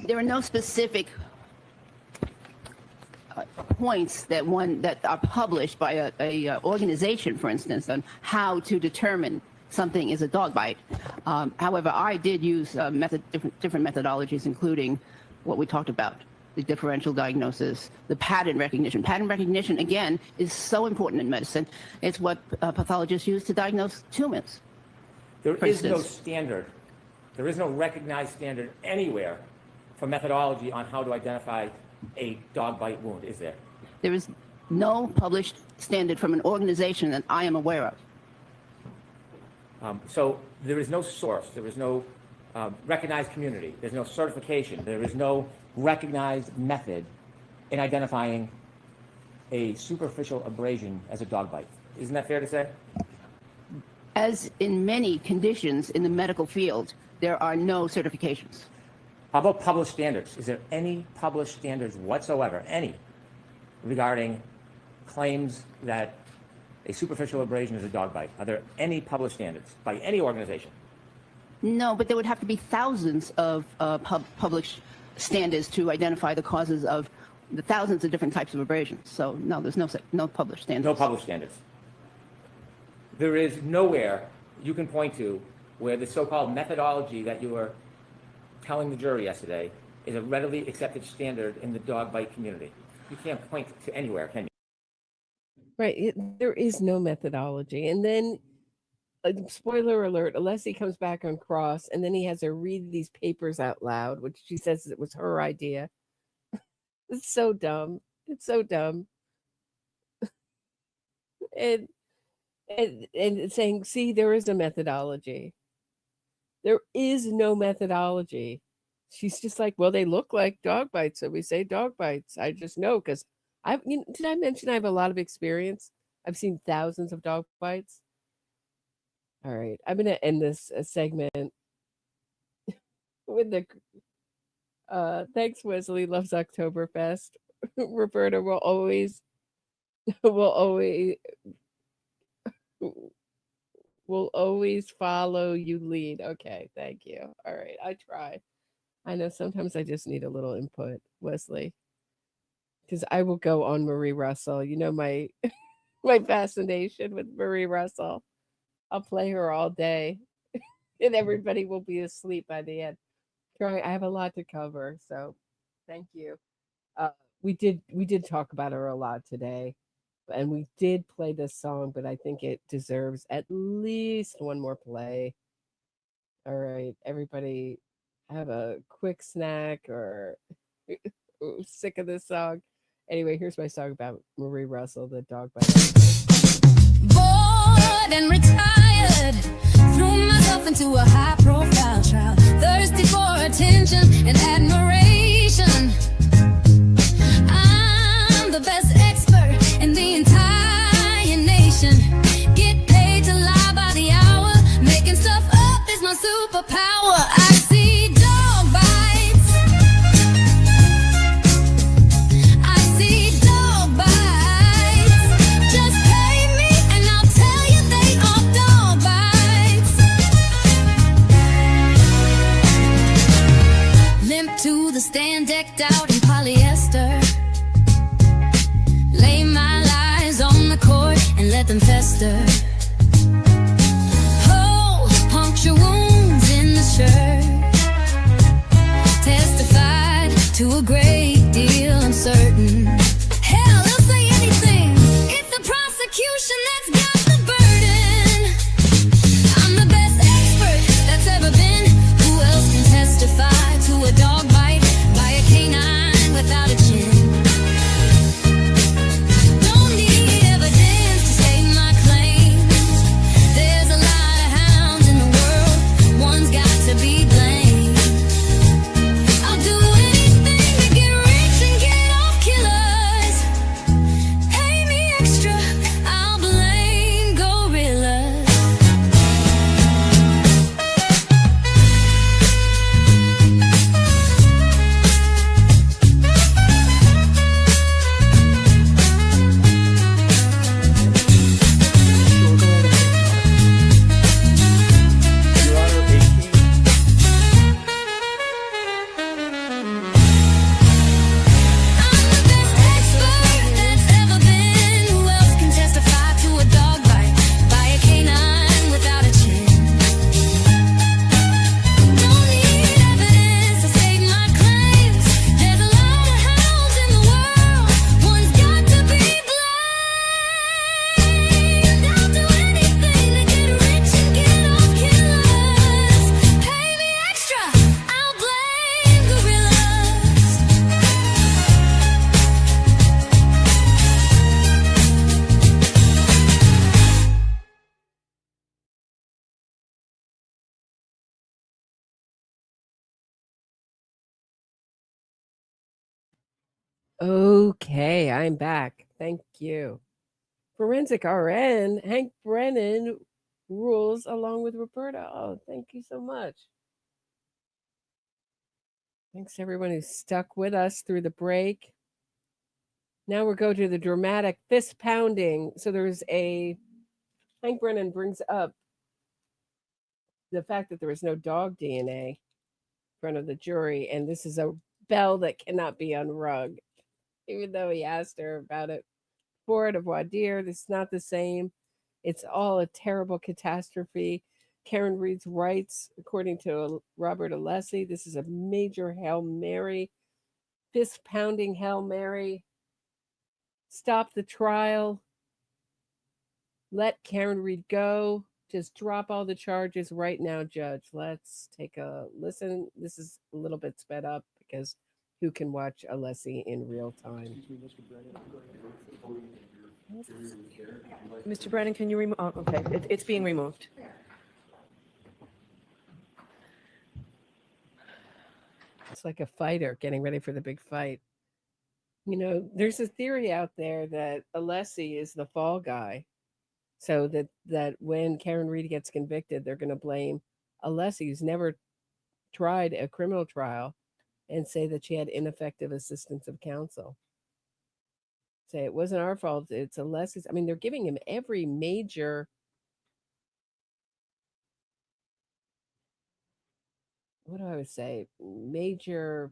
There are no specific points that are published by a organization, for instance, on how to determine something is a dog bite. However, I did use different methodologies, including what we talked about, the differential diagnosis, the pattern recognition. Pattern recognition, again, is so important in medicine. It's what pathologists use to diagnose tumors. There For is no instance. standard. There is no recognized standard anywhere for methodology on how to identify a dog bite wound, is there? There is no published standard from an organization that I am aware of. So there is no source. There is no recognized community. There's no certification. There is no recognized method in identifying a superficial abrasion as a dog bite. Isn't that fair to say? As in many conditions in the medical field, there are no certifications. How about published standards? Is there any published standards whatsoever, any, regarding claims that a superficial abrasion is a dog bite? Are there any published standards by any organization? No, but there would have to be thousands of published standards to identify the causes of the thousands of different types of abrasions. So no, there's no published standards. No published standards. There is nowhere you can point to where the so-called methodology that you were telling the jury yesterday is a readily accepted standard in the dog bite community. You can't point to anywhere, can you? Right. There is no methodology. And then, spoiler alert, Alessi comes back on cross, and then he has her read these papers out loud, which she says it was her idea. It's so dumb. It's so dumb. and saying, see, there is no methodology. There is no methodology. She's just like, well, they look like dog bites, so we say dog bites. I just know because did I mention I have a lot of experience? I've seen thousands of dog bites. All right, I'm gonna end this segment with the thanks, Wesley loves Octoberfest. Roberta will always follow you lead. Okay, thank you. All right, I try. I know sometimes I just need a little input, Wesley, because I will go on Marie Russell. You know my my fascination with Marie Russell. I'll play her all day, and everybody will be asleep by the end. I have a lot to cover, so thank you. We did talk about her a lot today. And we did play this song, but I think it deserves at least one more play. All right, everybody have a quick snack or sick of this song. Anyway, here's my song about Marie Russell, the dog bite. Bored and retired, threw myself into a high-profile trial, thirsty for attention and admiration. I'm the best expert in the entire nation. Get paid to lie by the hour. Making stuff up is my superpower. I see dog bites. I see dog bites. Just pay me and I'll tell you they are dog bites. Limp to the stand, decked out in polyester. Lay my lies on the court and let them fester. Oh, puncture wounds in the shirt. Testified to a great deal uncertain. Hell, they'll say anything. It's the prosecution that's got the burden. I'm the best expert that's ever been. Who else can testify to a dog bite by a canine without a chin? To be blamed. I'll do anything to get Okay, I'm back. Thank you. Forensic RN, Hank Brennan rules along with Roberta. Oh, thank you so much. Thanks to everyone who stuck with us through the break. Now we'll go to the dramatic fist pounding. So there's Hank Brennan brings up the fact that there was no dog DNA in front of the jury, and this is a bell that cannot be unrung, even though he asked her about it before de voir dire. This is not the same. It's all a terrible catastrophe. Karen Reed's rights, according to Robert Alessi, this is a major Hail Mary, fist pounding Hail Mary. Stop the trial. Let Karen Reed go. Just drop all the charges right now, Judge. Let's take a listen. This is a little bit sped up because who can watch Alessi in real time? Mr. Brennan, can you remove? Oh, okay, it's being removed. It's like a fighter getting ready for the big fight. You know, there's a theory out there that Alessi is the fall guy. So that when Karen Reed gets convicted, they're going to blame Alessi, who's never tried a criminal trial, and say that she had ineffective assistance of counsel. Say it wasn't our fault, it's Alessi's. I mean, they're giving him every major, what do I would say, major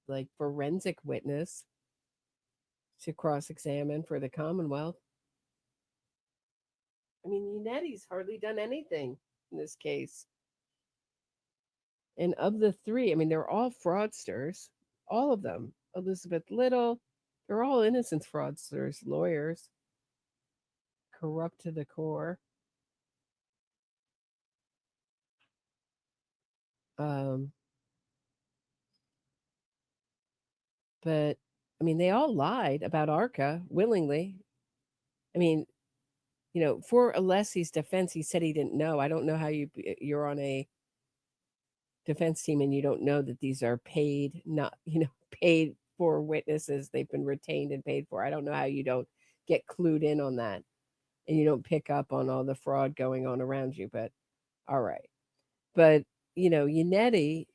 like forensic witness to cross-examine for the Commonwealth. I mean, Unetti's hardly done anything in this case. And of the three, I mean, they're all fraudsters, all of them. Elizabeth Little, they're all innocent fraudsters, lawyers, corrupt to the core. But, I mean, they all lied about ARCA willingly. I mean, you know, for Alessi's defense, he said he didn't know. I don't know how you're on a defense team and you don't know that these are paid, not, you know, paid for witnesses. They've been retained and paid for. I don't know how you don't get clued in on that and you don't pick up on all the fraud going on around you. But all right. But, you know, Unetti,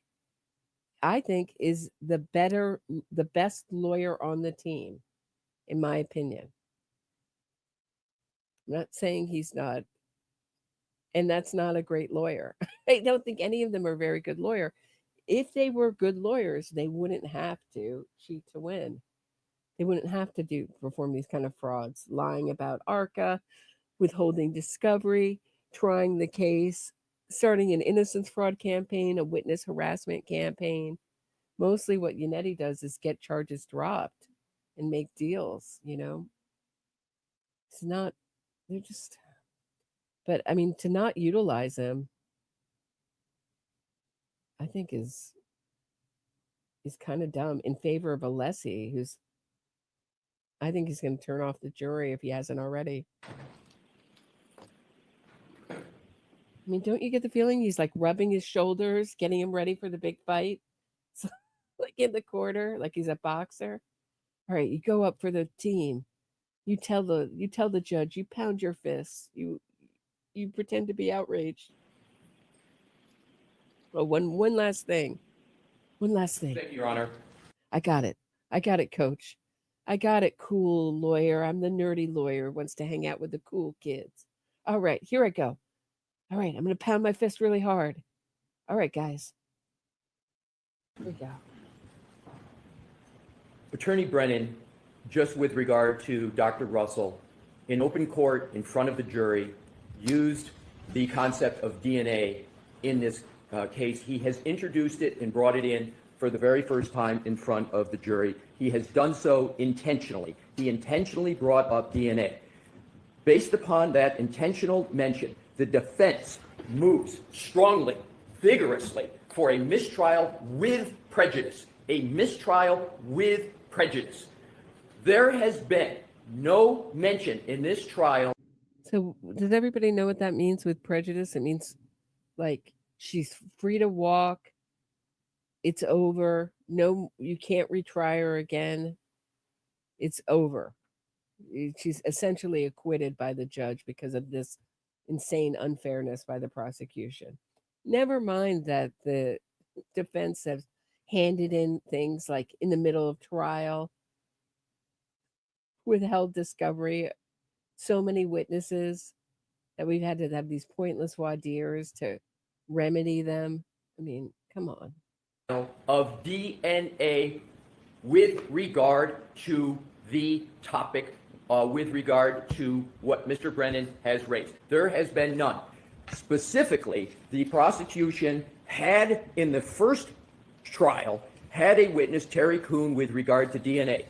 I think, is the best lawyer on the team, in my opinion. I'm not saying he's not, and that's not a great lawyer. I don't think any of them are a very good lawyer. If they were good lawyers, they wouldn't have to cheat to win. They wouldn't have to perform these kind of frauds, lying about ARCA, withholding discovery, trying the case, starting an innocence fraud campaign, a witness harassment campaign. Mostly what Unetti does is get charges dropped and make deals, you know. It's not, they're just, but I mean, to not utilize him, I think is kind of dumb in favor of Alessi, who's, I think he's going to turn off the jury if he hasn't already. I mean, don't you get the feeling he's like rubbing his shoulders, getting him ready for the big fight? So, like in the corner, like he's a boxer. All right, you go up for the team. You tell the judge, you pound your fists. You pretend to be outraged. Oh, one last thing. One last thing. Thank you, Your Honor. I got it, coach. I got it, cool lawyer. I'm the nerdy lawyer who wants to hang out with the cool kids. All right, here I go. All right, I'm going to pound my fist really hard. All right, guys. Here we go. Attorney Brennan, just with regard to Dr. Russell, in open court in front of the jury, used the concept of DNA in this case. He has introduced it and brought it in for the very first time in front of the jury. He has done so intentionally. He intentionally brought up DNA. Based upon that intentional mention, the defense moves strongly, vigorously for a mistrial with prejudice. A mistrial with prejudice. There has been no mention in this trial. So does everybody know what that means with prejudice? It means like she's free to walk. It's over. No, you can't retry her again. it's over. She's essentially acquitted by the judge because of this insane unfairness by the prosecution. Never mind that the defense has handed in things like in the middle of trial, withheld discovery, so many witnesses that we've had to have these pointless voir dires to remedy them. I mean, come on. Of DNA with regard to the topic, with regard to what Mr. Brennan has raised. There has been none. Specifically, the prosecution had, in the first trial, had a witness, Terry Kuhn, with regard to DNA.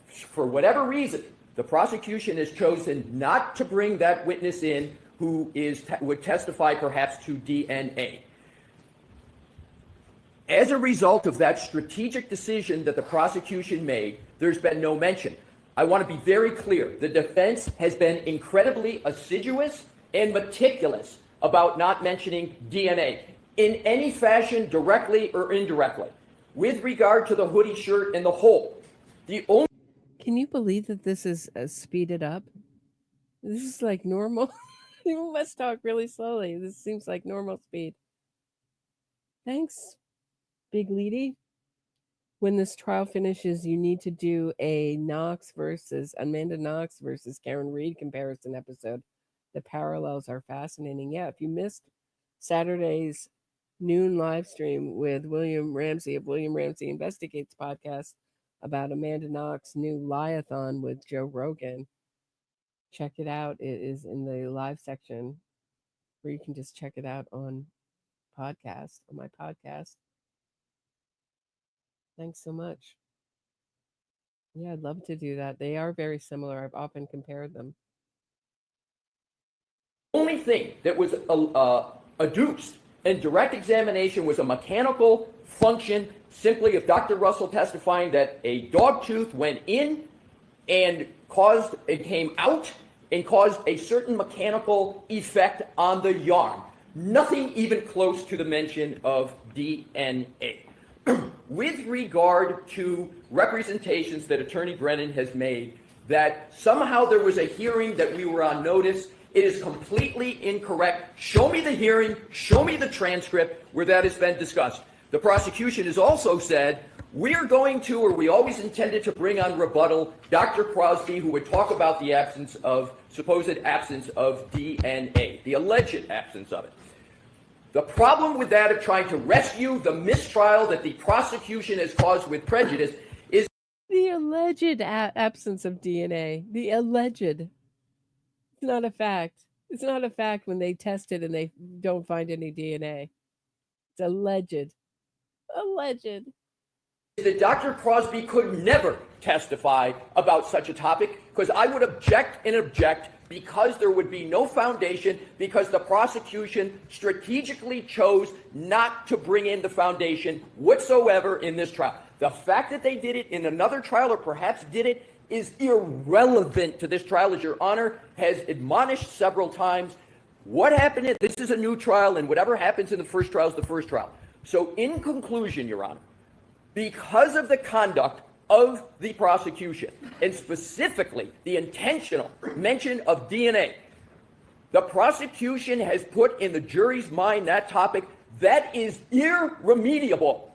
For whatever reason, the prosecution has chosen not to bring that witness in who would testify perhaps to DNA. As a result of that strategic decision that the prosecution made, there's been no mention. I want to be very clear. The defense has been incredibly assiduous and meticulous about not mentioning DNA in any fashion, directly or indirectly. With regard to the hoodie shirt and the hole, the only... Can you believe that this is speeded up? This is like normal. You must talk really slowly. This seems like normal speed. Thanks, Big Leady. When this trial finishes, you need to do a Amanda Knox versus Karen Reed comparison episode. The parallels are fascinating. Yeah, if you missed Saturday's noon live stream with William Ramsey of William Ramsey Investigates podcast about Amanda Knox's new Liathon with Joe Rogan, check it out. It is in the live section, or you can just check it out on my podcast. Thanks so much. Yeah, I'd love to do that. They are very similar. I've often compared them. only thing that was adduced in direct examination was a mechanical function, simply of Dr. Russell testifying that a dog tooth went in and came out and caused a certain mechanical effect on the yarn. Nothing even close to the mention of DNA. With regard to representations that Attorney Brennan has made, that somehow there was a hearing that we were on notice, it is completely incorrect. Show me the hearing, show me the transcript where that has been discussed. The prosecution has also said, we are going to, or we always intended to bring on rebuttal, Dr. Crosby, who would talk about the supposed absence of DNA, the alleged absence of it. The problem with that of trying to rescue the mistrial that the prosecution has caused with prejudice is the alleged absence of DNA. The alleged. It's not a fact. It's not a fact when they test it and they don't find any DNA. It's alleged. Alleged. That Dr. Crosby could never testify about such a topic, because I would object and object, because there would be no foundation, because the prosecution strategically chose not to bring in the foundation whatsoever in this trial. The fact that they did it in another trial, or perhaps did it, is irrelevant to this trial, as Your Honor has admonished several times. What happened in this is a new trial, and whatever happens in the first trial is the first trial. So in conclusion, Your Honor, because of the conduct of the prosecution, and specifically the intentional mention of DNA, the prosecution has put in the jury's mind that topic that is irremediable.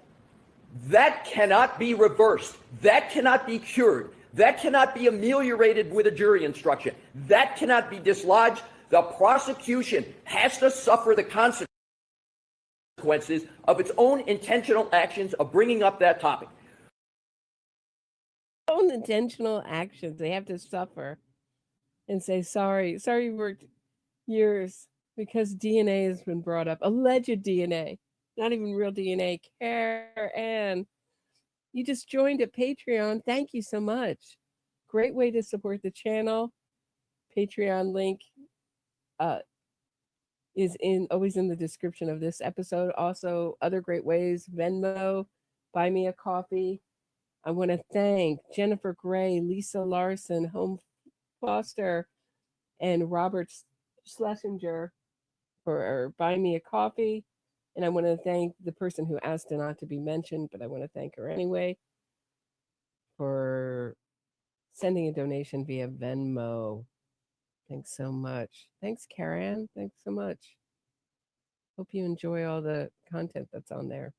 That cannot be reversed. That cannot be cured. That cannot be ameliorated with a jury instruction. That cannot be dislodged. The prosecution has to suffer the consequences of its own intentional actions of bringing up that topic. Own intentional actions. They have to suffer and say, sorry, you worked years, because DNA has been brought up. Alleged DNA, not even real DNA. Karen, you just joined at Patreon. Thank you so much. Great way to support the channel. Patreon link is always in the description of this episode. Also, other great ways: Venmo, buy me a coffee. I want to thank Jennifer Gray, Lisa Larson, Home Foster, and Robert Schlesinger for buying me a coffee. And I want to thank the person who asked not to be mentioned, but I want to thank her anyway, for Sending a donation via Venmo. Thanks so much. Thanks, Karen. Thanks so much. Hope you enjoy all the content that's on there.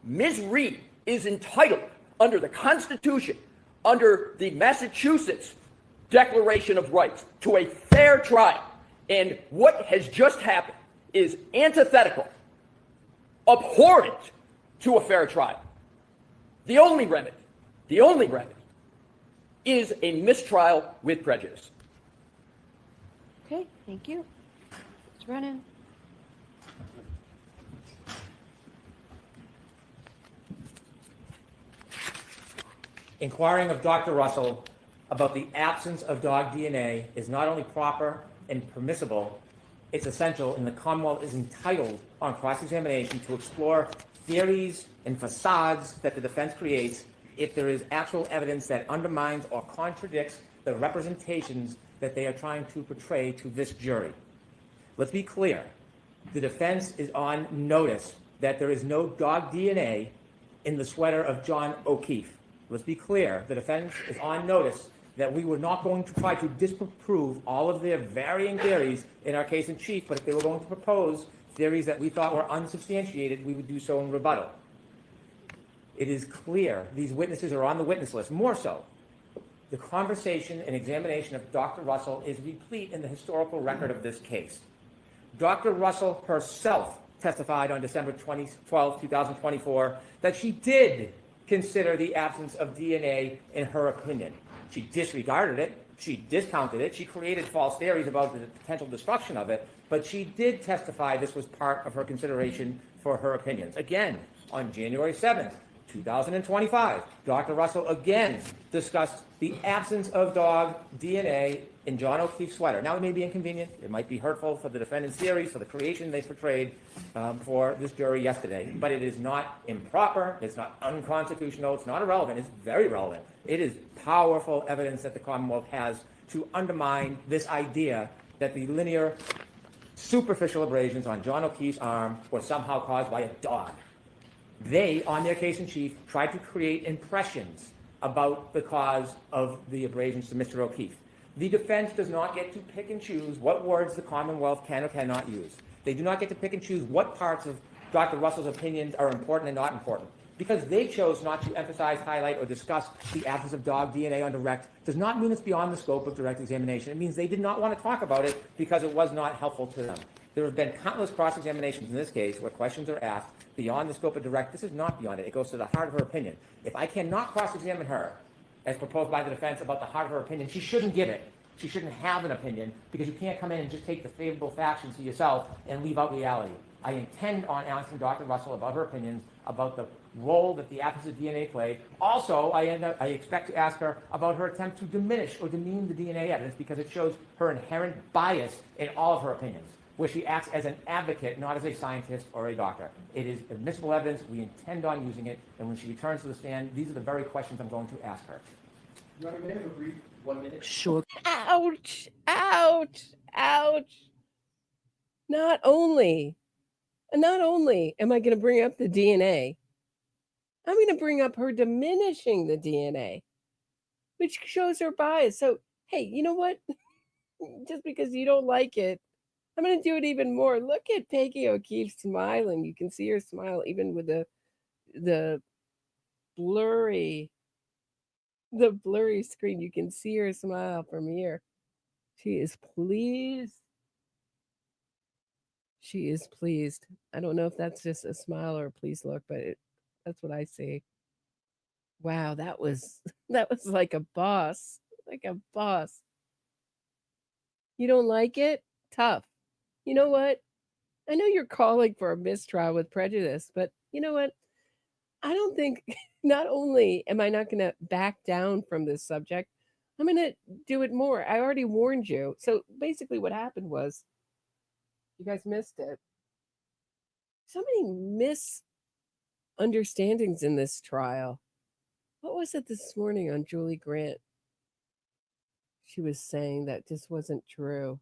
Ms. Reed is entitled under the Constitution, under the Massachusetts Declaration of Rights, to a fair trial. And what has just happened is antithetical, abhorrent to a fair trial. The only remedy is a mistrial with prejudice. Okay, thank you. Mr. Brennan. Inquiring of Dr. Russell about the absence of dog DNA is not only proper and permissible, it's essential, and the Commonwealth is entitled on cross-examination to explore theories and facades that the defense creates if there is actual evidence that undermines or contradicts the representations that they are trying to portray to this jury. Let's be clear. The defense is on notice that there is no dog DNA in the sweater of John O'Keefe. Let's be clear. The defense is on notice that we were not going to try to disprove all of their varying theories in our case in chief, but if they were going to propose theories that we thought were unsubstantiated, we would do so in rebuttal. It is clear these witnesses are on the witness list. More so, the conversation and examination of Dr. Russell is replete in the historical record of this case. Dr. Russell herself testified on December 12, 2024, that she did consider the absence of DNA in her opinion. She disregarded it, she discounted it, she created false theories about the potential destruction of it, but she did testify this was part of her consideration for her opinions. Again, on January 7th, 2025, Dr. Russell again discussed the absence of dog DNA in John O'Keefe's sweater. Now, it may be inconvenient, it might be hurtful for the defendant's theories, for the creation they portrayed for this jury yesterday, but it is not improper, it's not unconstitutional, it's not irrelevant, it's very relevant. It is powerful evidence that the Commonwealth has to undermine this idea that the linear, superficial abrasions on John O'Keefe's arm were somehow caused by a dog. They, on their case in chief, tried to create impressions about the cause of the abrasions to Mr. O'Keefe. The defense does not get to pick and choose what words the Commonwealth can or cannot use. They do not get to pick and choose what parts of Dr. Russell's opinions are important and not important. Because they chose not to emphasize, highlight, or discuss the absence of dog DNA on direct does not mean it's beyond the scope of direct examination. It means they did not want to talk about it because it was not helpful to them. There have been countless cross-examinations in this case where questions are asked beyond the scope of direct. This is not beyond it. It goes to the heart of her opinion. If I cannot cross-examine her, as proposed by the defense, about the heart of her opinion, she shouldn't give it. She shouldn't have an opinion because you can't come in and just take the favorable factions to yourself and leave out reality. I intend on asking Dr. Russell about her opinions, about the role that the absence of DNA played. Also, I expect to ask her about her attempt to diminish or demean the DNA evidence because it shows her inherent bias in all of her opinions, where she acts as an advocate, not as a scientist or a doctor. It is admissible evidence. We intend on using it. And when she returns to the stand, these are the very questions I'm going to ask her. You want a minute of a brief 1 minute? Sure. Ouch, ouch, ouch. Not only am I going to bring up the DNA, I'm going to bring up her diminishing the DNA, which shows her bias. So, hey, you know what? Just because you don't like it, I'm going to do it even more. Look at Peggy O'Keefe smiling. You can see her smile even with the blurry screen. You can see her smile from here. She is pleased. She is pleased. I don't know if that's just a smile or a pleased look, but that's what I see. Wow, that was like a boss. Like a boss. You don't like it? Tough. You know what? I know you're calling for a mistrial with prejudice, but you know what? I don't think, not only am I not going to back down from this subject, I'm going to do it more. I already warned you. So basically what happened was, you guys missed it. So many misunderstandings in this trial. What was it this morning on Julie Grant? She was saying that just wasn't true.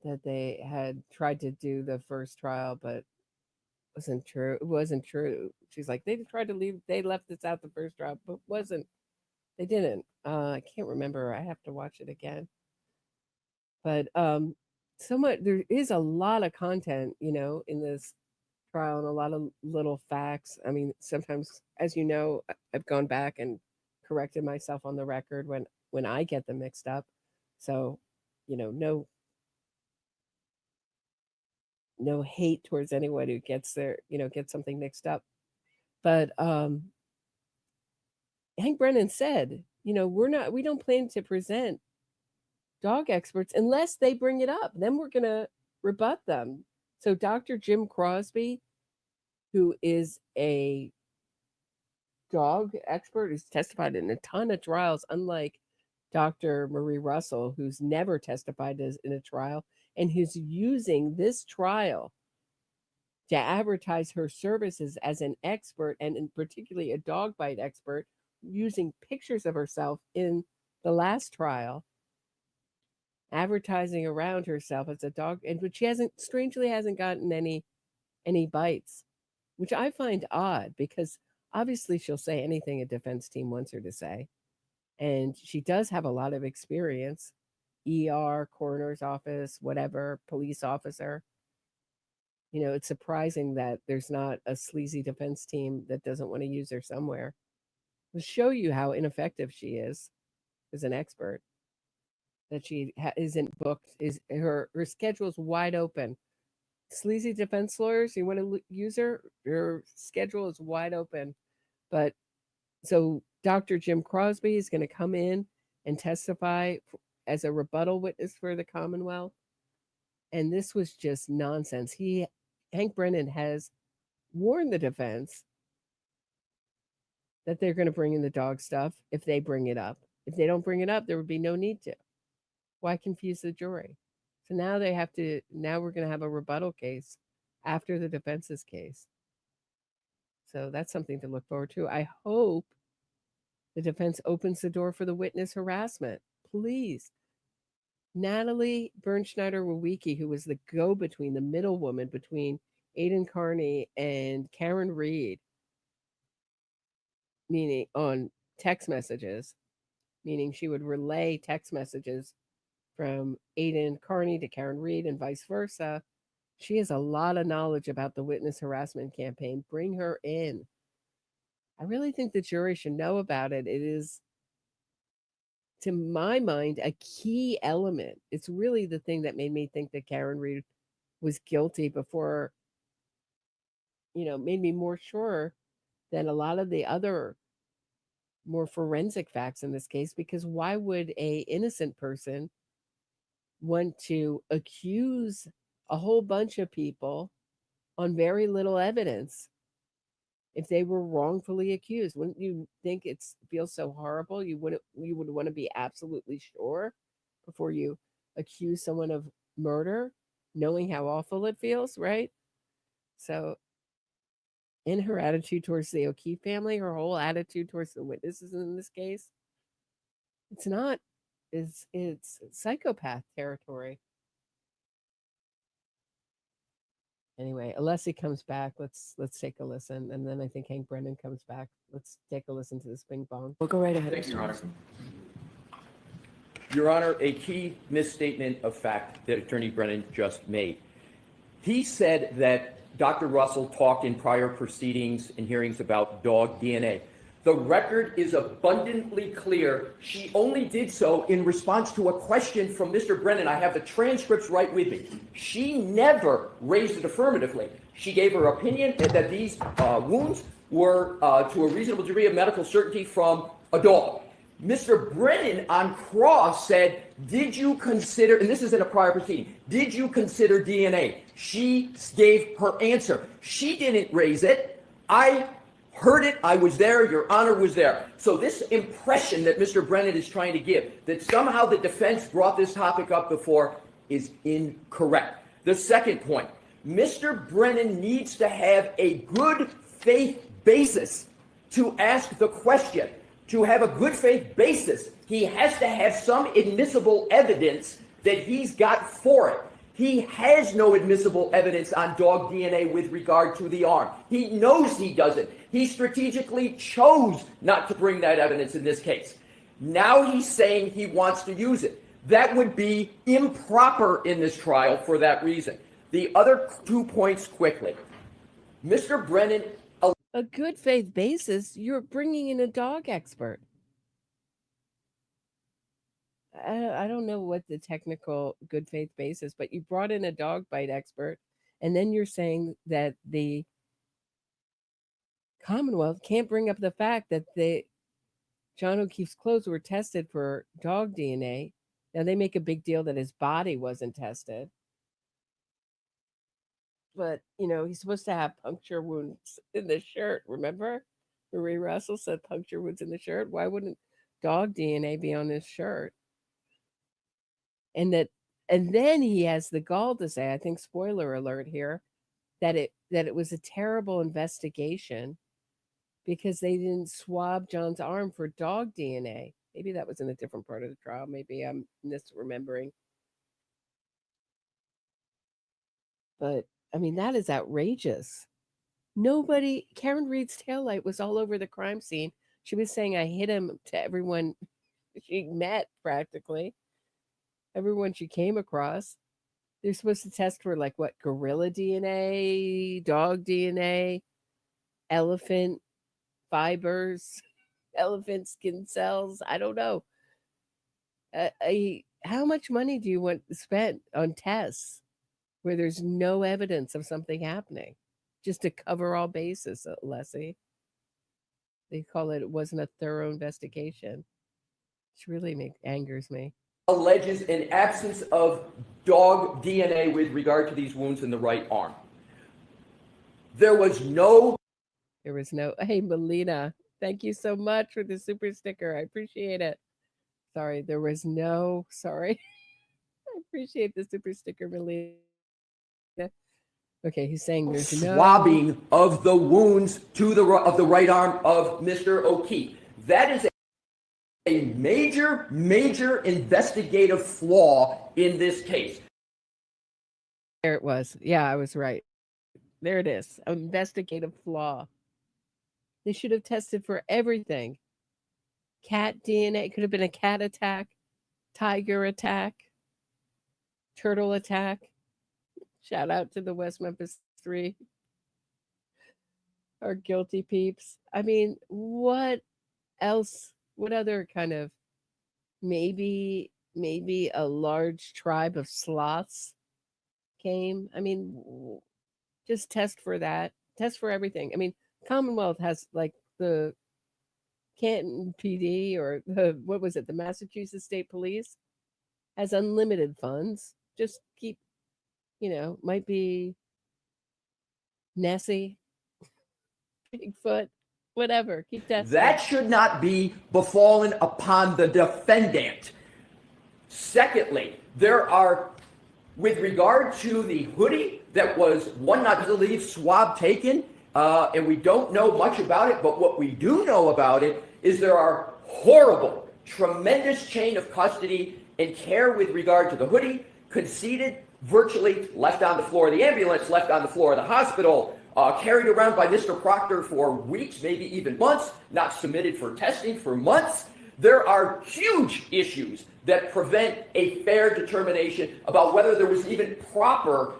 That they had tried to do the first trial, but wasn't true. It wasn't true. She's like, they tried to leave. They left this out the first trial, but wasn't. They didn't. I can't remember. I have to watch it again. But so much. There is a lot of content, in this trial, and a lot of little facts. I mean, sometimes, as you know, I've gone back and corrected myself on the record when I get them mixed up. So, no hate towards anyone who gets gets something mixed up. But Hank Brennan said, we don't plan to present dog experts unless they bring it up. Then we're going to rebut them. So Dr. Jim Crosby, who is a dog expert, who's testified in a ton of trials, unlike Dr. Marie Russell, who's never testified in a trial, and who's using this trial to advertise her services as an expert, and particularly a dog bite expert, using pictures of herself in the last trial, advertising around herself as a dog, and but she strangely hasn't gotten any bites, which I find odd, because obviously she'll say anything a defense team wants her to say. And she does have a lot of experience, ER, coroner's office, whatever, police officer. It's surprising that there's not a sleazy defense team that doesn't want to use her somewhere. To show you how ineffective she is as an expert, that she isn't booked, her schedule's wide open. Sleazy defense lawyers, you want to use her schedule is wide open. But so Dr. Jim Crosby is going to come in and testify as a rebuttal witness for the Commonwealth. And this was just nonsense. Hank Brennan has warned the defense that they're going to bring in the dog stuff if they bring it up. If they don't bring it up, there would be no need to. Why confuse the jury? So now we're going to have a rebuttal case after the defense's case. So that's something to look forward to. I hope the defense opens the door for the witness harassment. Please. Natalie Bernschneider-Wawicki, who was the go-between, the middle woman between Aidan Carney and Karen Reed, meaning on text messages, meaning she would relay text messages from Aidan Carney to Karen Reed and vice versa. She has a lot of knowledge about the witness harassment campaign. Bring her in. I really think the jury should know about it. It is, to my mind, a key element. It's really the thing that made me think that Karen Reed was guilty before, made me more sure than a lot of the other more forensic facts in this case, because why would a innocent person want to accuse a whole bunch of people on very little evidence if they were wrongfully accused? Wouldn't you think it feels so horrible? You would want to be absolutely sure before you accuse someone of murder, knowing how awful it feels, right? So in her attitude towards the O'Keefe family, her whole attitude towards the witnesses in this case, it's psychopath territory. Anyway, Alessi comes back. Let's take a listen, and then I think Hank Brennan comes back. Let's take a listen to this ping pong. We'll go right ahead. Thank you, Your Honor. Your Honor, a key misstatement of fact that Attorney Brennan just made. He said that Dr. Russell talked in prior proceedings and hearings about dog DNA. The record is abundantly clear. She only did so in response to a question from Mr. Brennan. I have the transcripts right with me. She never raised it affirmatively. She gave her opinion that these wounds were to a reasonable degree of medical certainty from a dog. Mr. Brennan on cross said, did you consider, and this is in a prior proceeding, did you consider DNA? She gave her answer. She didn't raise it. I heard it. I was there. Your Honor was there. So this impression that Mr. Brennan is trying to give, that somehow the defense brought this topic up before, is incorrect. The second point, Mr. Brennan needs to have a good faith basis to ask the question. To have a good faith basis, he has to have some admissible evidence that he's got for it. He has no admissible evidence on dog DNA with regard to the arm. He knows he doesn't. He strategically chose not to bring that evidence in this case. Now he's saying he wants to use it. That would be improper in this trial for that reason. The other 2 points quickly. Mr. Brennan. A good faith basis, you're bringing in a dog expert. I don't know what the technical good faith basis, but you brought in a dog bite expert, and then you're saying that the Commonwealth can't bring up the fact that John O'Keefe's clothes were tested for dog DNA. Now they make a big deal that his body wasn't tested. But, you know, he's supposed to have puncture wounds in the shirt, remember? Marie Russell said puncture wounds in the shirt. Why wouldn't dog DNA be on his shirt? And then he has the gall to say, I think spoiler alert here, that it was a terrible investigation because they didn't swab John's arm for dog DNA. Maybe that was in a different part of the trial. Maybe I'm misremembering. But I mean, that is outrageous. Karen Reed's taillight was all over the crime scene. She was saying, I hit him to everyone she met practically. Everyone she came across. They're supposed to test for like what? Gorilla DNA, dog DNA, elephant fibers, elephant skin cells. I don't know. How much money do you want spent on tests where there's no evidence of something happening, just to cover all bases, Alessi? They call it wasn't a thorough investigation. Which really angers me. Alleges an absence of dog DNA with regard to these wounds in the right arm. There was no. Hey, Melina, thank you so much for the super sticker. I appreciate it. Sorry. I appreciate the super sticker, Melina. Okay, he's saying there's no swabbing of the wounds of the right arm of Mr. O'Keefe. That is a major, major investigative flaw in this case. There it was. Yeah, I was right. There it is. Investigative flaw. They should have tested for everything. Cat DNA. Could have been a cat attack, tiger attack, turtle attack. Shout out to the West Memphis 3. Our guilty peeps. I mean, what else? What other kind of maybe a large tribe of sloths came? I mean, just test for that. Test for everything. I mean, Commonwealth has like the Canton PD or the Massachusetts State Police has unlimited funds. Just keep, might be Nessie, Bigfoot, whatever. Keep testing. That should not be befallen upon the defendant. Secondly, there are, with regard to the hoodie that was not believe swab taken, and we don't know much about it, but what we do know about it is there are horrible, tremendous chain of custody and care with regard to the hoodie, conceded, virtually left on the floor of the ambulance, left on the floor of the hospital, carried around by Mr. Proctor for weeks, maybe even months, not submitted for testing for months. There are huge issues that prevent a fair determination about whether there was even proper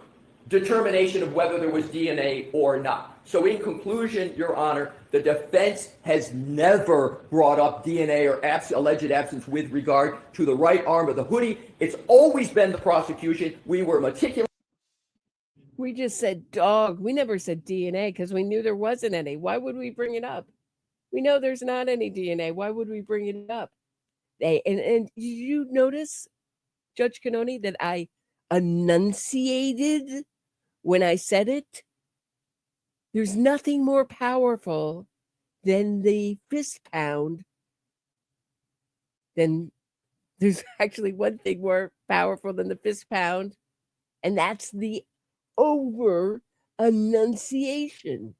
determination of whether there was DNA or not. So in conclusion, Your Honor, the defense has never brought up DNA or alleged absence with regard to the right arm of the hoodie. It's always been the prosecution. We were meticulous. We just said dog. We never said DNA because we knew there wasn't any. Why would we bring it up? We know there's not any DNA. Why would we bring it up? And did you notice, Judge Cannone, that I enunciated when I said it? There's nothing more powerful than the fist pound. There's actually one thing more powerful than the fist pound, and that's the over enunciation.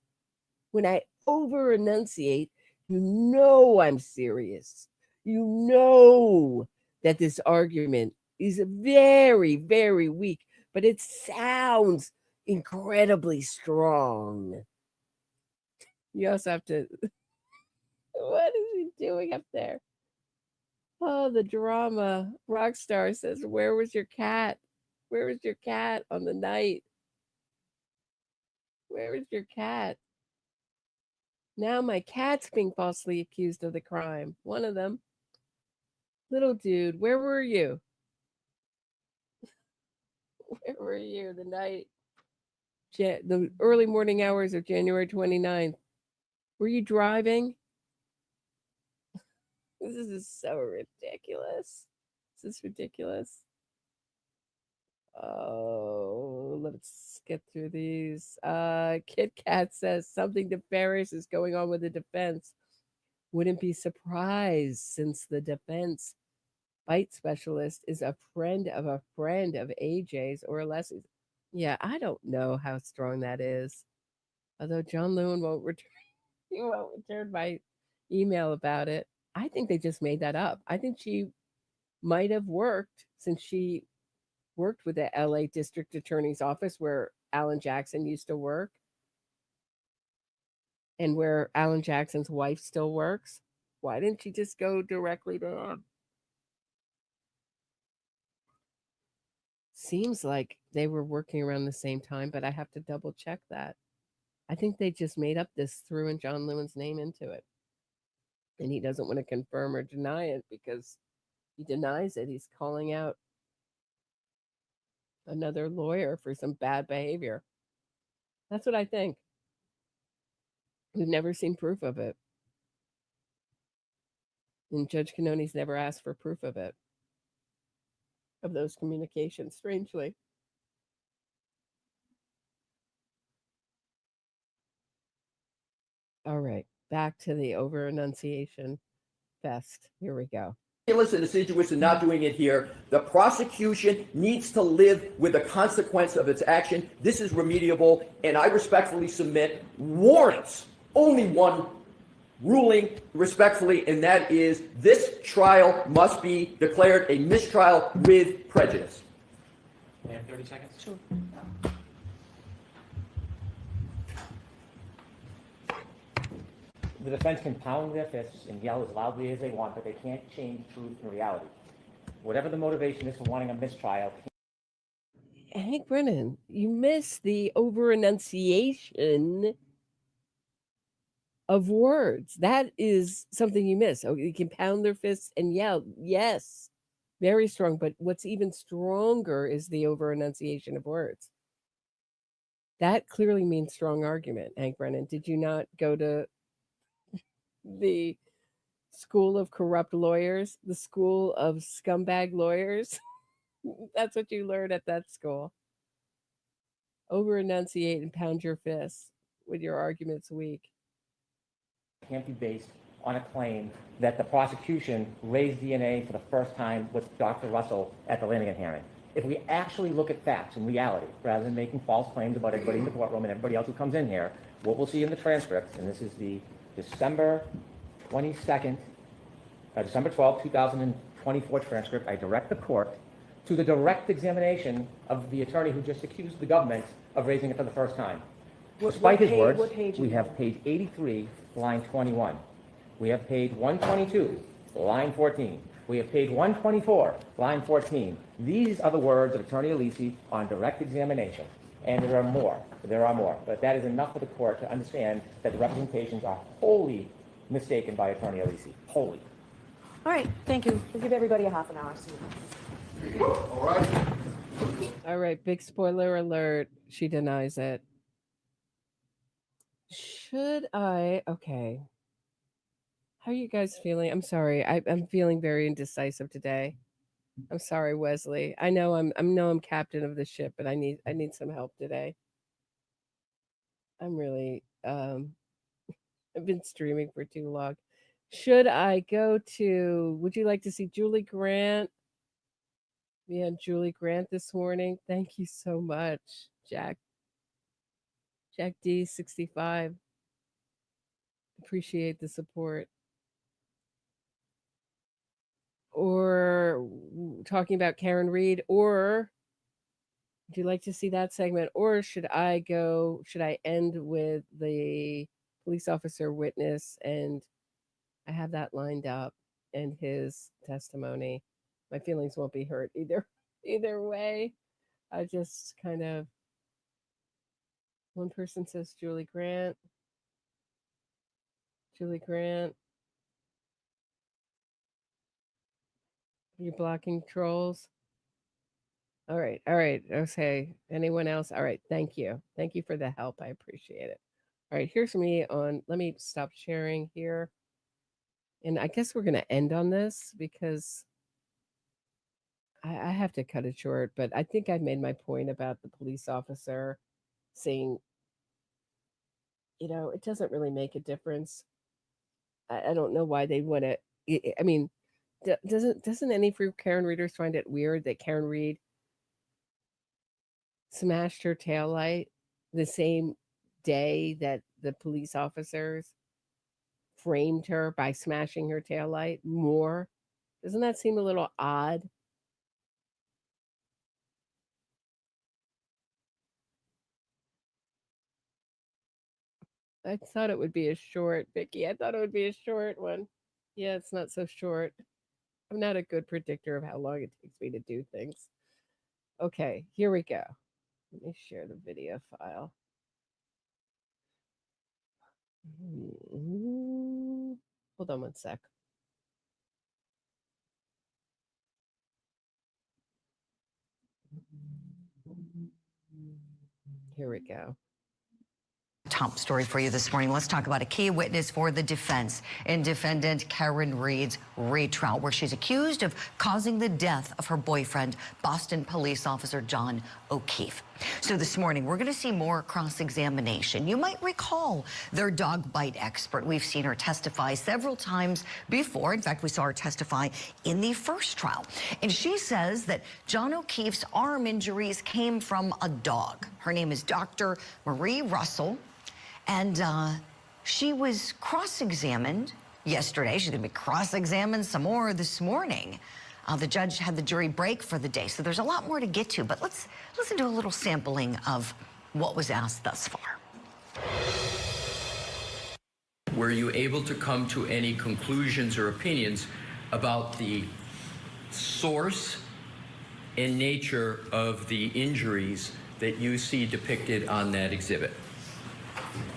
When I over enunciate, you know I'm serious. You know that this argument is very, very weak but it sounds incredibly strong. You also have to. What is he doing up there? Oh, the drama. Rockstar says, "Where was your cat? Where was your cat on the night? Where was your cat? Now my cat's being falsely accused of the crime. One of them. Little dude, where were you? Where were you the night? The early morning hours of January 29th. Were you driving?" This is so ridiculous. This is ridiculous. Oh, let's get through these. Kit Kat says something nefarious is going on with the defense. Wouldn't be surprised since the defense bite specialist is a friend of AJ's or Alessi's. Yeah, I don't know how strong that is. Although John Lewin won't return, he won't return my email about it. I think they just made that up. I think she might have worked, since she worked with the LA District Attorney's Office where Alan Jackson used to work and where Alan Jackson's wife still works. Why didn't she just go directly to him? Seems like they were working around the same time, but I have to double check that. I think they just made up this, threw in John Lewin's name into it. And he doesn't want to confirm or deny it, because he denies it. He's calling out another lawyer for some bad behavior. That's what I think. We've never seen proof of it. And Judge Cannone's never asked for proof of it, of those communications, strangely. All right, back to the over-enunciation fest. Here we go. Ridiculous and assiduous and not doing it here. The prosecution needs to live with the consequence of its action. This is remediable, and I respectfully submit warrants only one ruling respectfully, and that is this trial must be declared a mistrial with prejudice. We have 30 seconds. Sure. The defense can pound their fists and yell as loudly as they want, but they can't change truth and reality. Whatever the motivation is for wanting a mistrial. Hank Brennan, you missed the over-enunciation of words. That is something you miss. Oh, you can pound their fists and yell. Yes, very strong. But what's even stronger is the over-enunciation of words. That clearly means strong argument, Hank Brennan. Did you not go to the school of corrupt lawyers, the school of scumbag lawyers? That's what you learned at that school. Over enunciate and pound your fists with your arguments weak. Can't be based on a claim that the prosecution raised DNA for the first time with Dr. Russell at the Lanigan hearing. If we actually look at facts and reality, rather than making false claims about everybody in the courtroom and everybody else who comes in here, what we'll see in the transcript, and this is the December 22nd, December 12th, 2024 transcript. I direct the court to the direct examination of the attorney who just accused the government of raising it for the first time. Despite his words, we have page 83, line 21. We have page 122, line 14. We have page 124, line 14. These are the words of Attorney Alessi on direct examination. And there are more. There are more. But that is enough for the court to understand that the representations are wholly mistaken by Attorney Alessi. Wholly. All right, thank you. We'll give everybody a half an hour. All right, big spoiler alert. She denies it. Should I? Okay. How are you guys feeling? I'm sorry. I'm feeling very indecisive today. I'm sorry, Wesley. I know I'm captain of the ship, but I need some help today. I'm really I've been streaming for too long. Should I go to, would you like to see Julie Grant? We had Julie Grant this morning. Thank you so much, Jack D65. Appreciate the support. Or talking about Karen Reed, or Would you like to see that segment, or should I end with the police officer witness, and I have that lined up, and his testimony? My feelings won't be hurt either way. I just kind of, one person says Julie Grant. Julie Grant. Are you blocking trolls? All right. Okay. Anyone else? All right. Thank you. Thank you for the help. I appreciate it. All right. Here's me let me stop sharing here. And I guess we're going to end on this because I have to cut it short, but I think I've made my point about the police officer saying, it doesn't really make a difference. I don't know why they want to, I mean, doesn't any Karen readers find it weird that Karen Reed smashed her taillight the same day that the police officers framed her by smashing her taillight more? Doesn't that seem a little odd? I thought it would be a short, Vicky. I thought it would be a short one. Yeah, it's not so short. I'm not a good predictor of how long it takes me to do things. Okay, here we go. Let me share the video file. Hold on one sec. Here we go. Top story for you this morning. Let's talk about a key witness for the defense in defendant Karen Reed's retrial, where she's accused of causing the death of her boyfriend, Boston police officer John O'Keefe. So this morning, we're going to see more cross-examination. You might recall their dog bite expert. We've seen her testify several times before. In fact, we saw her testify in the first trial. And she says that John O'Keefe's arm injuries came from a dog. Her name is Dr. Marie Russell. And she was cross-examined yesterday. She's going to be cross-examined some more this morning. The judge had the jury break for the day, so there's a lot more to get to. But let's listen to a little sampling of what was asked thus far. Were you able to come to any conclusions or opinions about the source and nature of the injuries that you see depicted on that exhibit?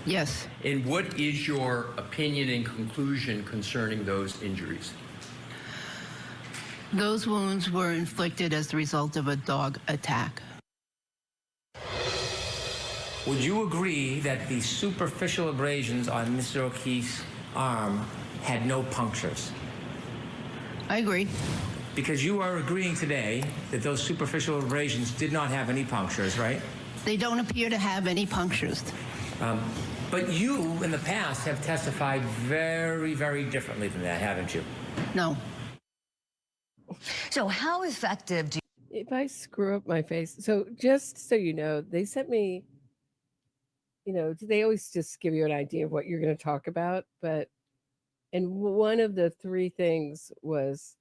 Yes. And what is your opinion and conclusion concerning those injuries? Those wounds were inflicted as the result of a dog attack. Would you agree that the superficial abrasions on Mr. O'Keefe's arm had no punctures? I agree. Because you are agreeing today that those superficial abrasions did not have any punctures, right? They don't appear to have any punctures. But you, in the past, have testified very, very differently than that, haven't you? No. So how effective do you... If I screw up my face, so just so you know, they sent me, they always just give you an idea of what you're going to talk about, and one of the three things was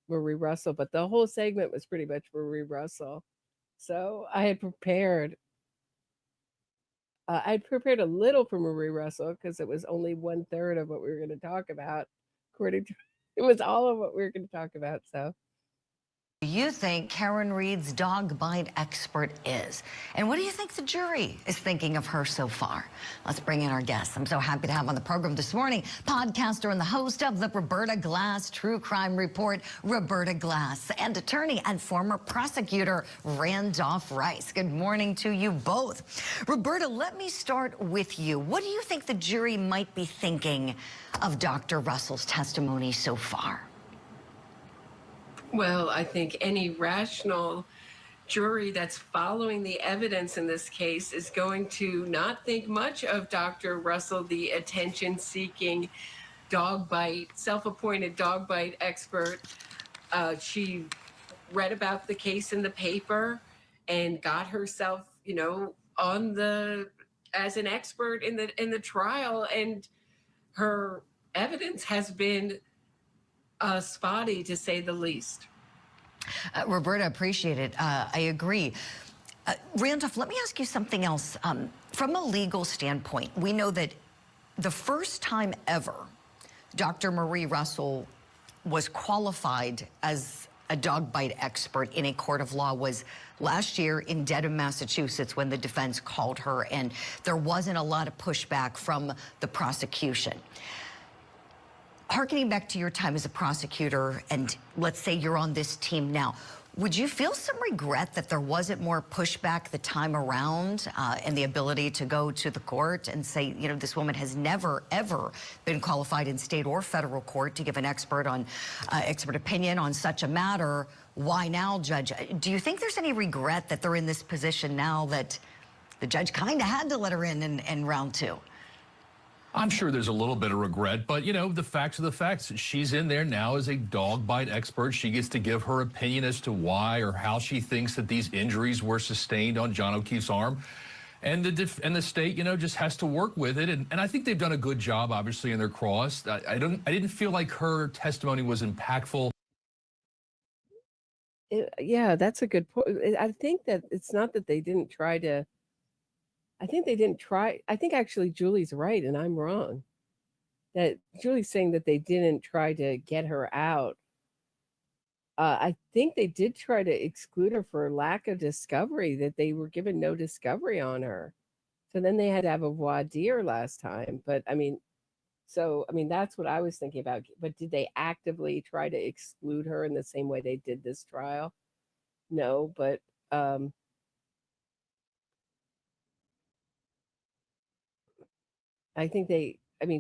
Marie Russell, but the whole segment was pretty much Marie Russell. So I had prepared a little for Marie Russell because it was only 1/3 of what we were going to talk about. It was all of what we were going to talk about. So, do you think Karen Reed's dog bite expert is? And what do you think the jury is thinking of her so far? Let's bring in our guests. I'm so happy to have on the program this morning, podcaster and the host of the Roberta Glass True Crime Report, Roberta Glass, and attorney and former prosecutor Randolph Rice. Good morning to you both. Roberta, let me start with you. What do you think the jury might be thinking of Dr. Russell's testimony so far? well, I think any rational jury that's following the evidence in this case is going to not think much of Dr. Russell, the attention-seeking dog bite, self-appointed dog bite expert. She read about the case in the paper and got herself, on the as an expert in the trial, and her evidence has been spotty, to say the least. Roberta, appreciate it. I agree. Randolph, let me ask you something else. From a legal standpoint, we know that the first time ever Dr. Marie Russell was qualified as a dog bite expert in a court of law was last year in Dedham, Massachusetts, when the defense called her, and there wasn't a lot of pushback from the prosecution. Harkening back to your time as a prosecutor, and let's say you're on this team now, would you feel some regret that there wasn't more pushback the time around and the ability to go to the court and say, you know, this woman has never, ever been qualified in state or federal court to give an expert opinion on such a matter? Why now, Judge? Do you think there's any regret that they're in this position now that the judge kind of had to let her in round two? I'm sure there's a little bit of regret, but, you know, the facts are the facts. She's in there now as a dog bite expert. She gets to give her opinion as to why or how she thinks that these injuries were sustained on John O'Keefe's arm. And the state, you know, just has to work with it. And I think they've done a good job, obviously, in their cross. I didn't feel like her testimony was impactful. Yeah, that's a good point. I think that it's not that they didn't try to. I think they didn't try. I think actually Julie's right and I'm wrong. That Julie's saying that they didn't try to get her out. I think they did try to exclude her for lack of discovery, that they were given no discovery on her. So then they had to have a voir dire last time. But I mean, that's what I was thinking about. But did they actively try to exclude her in the same way they did this trial? No, but I think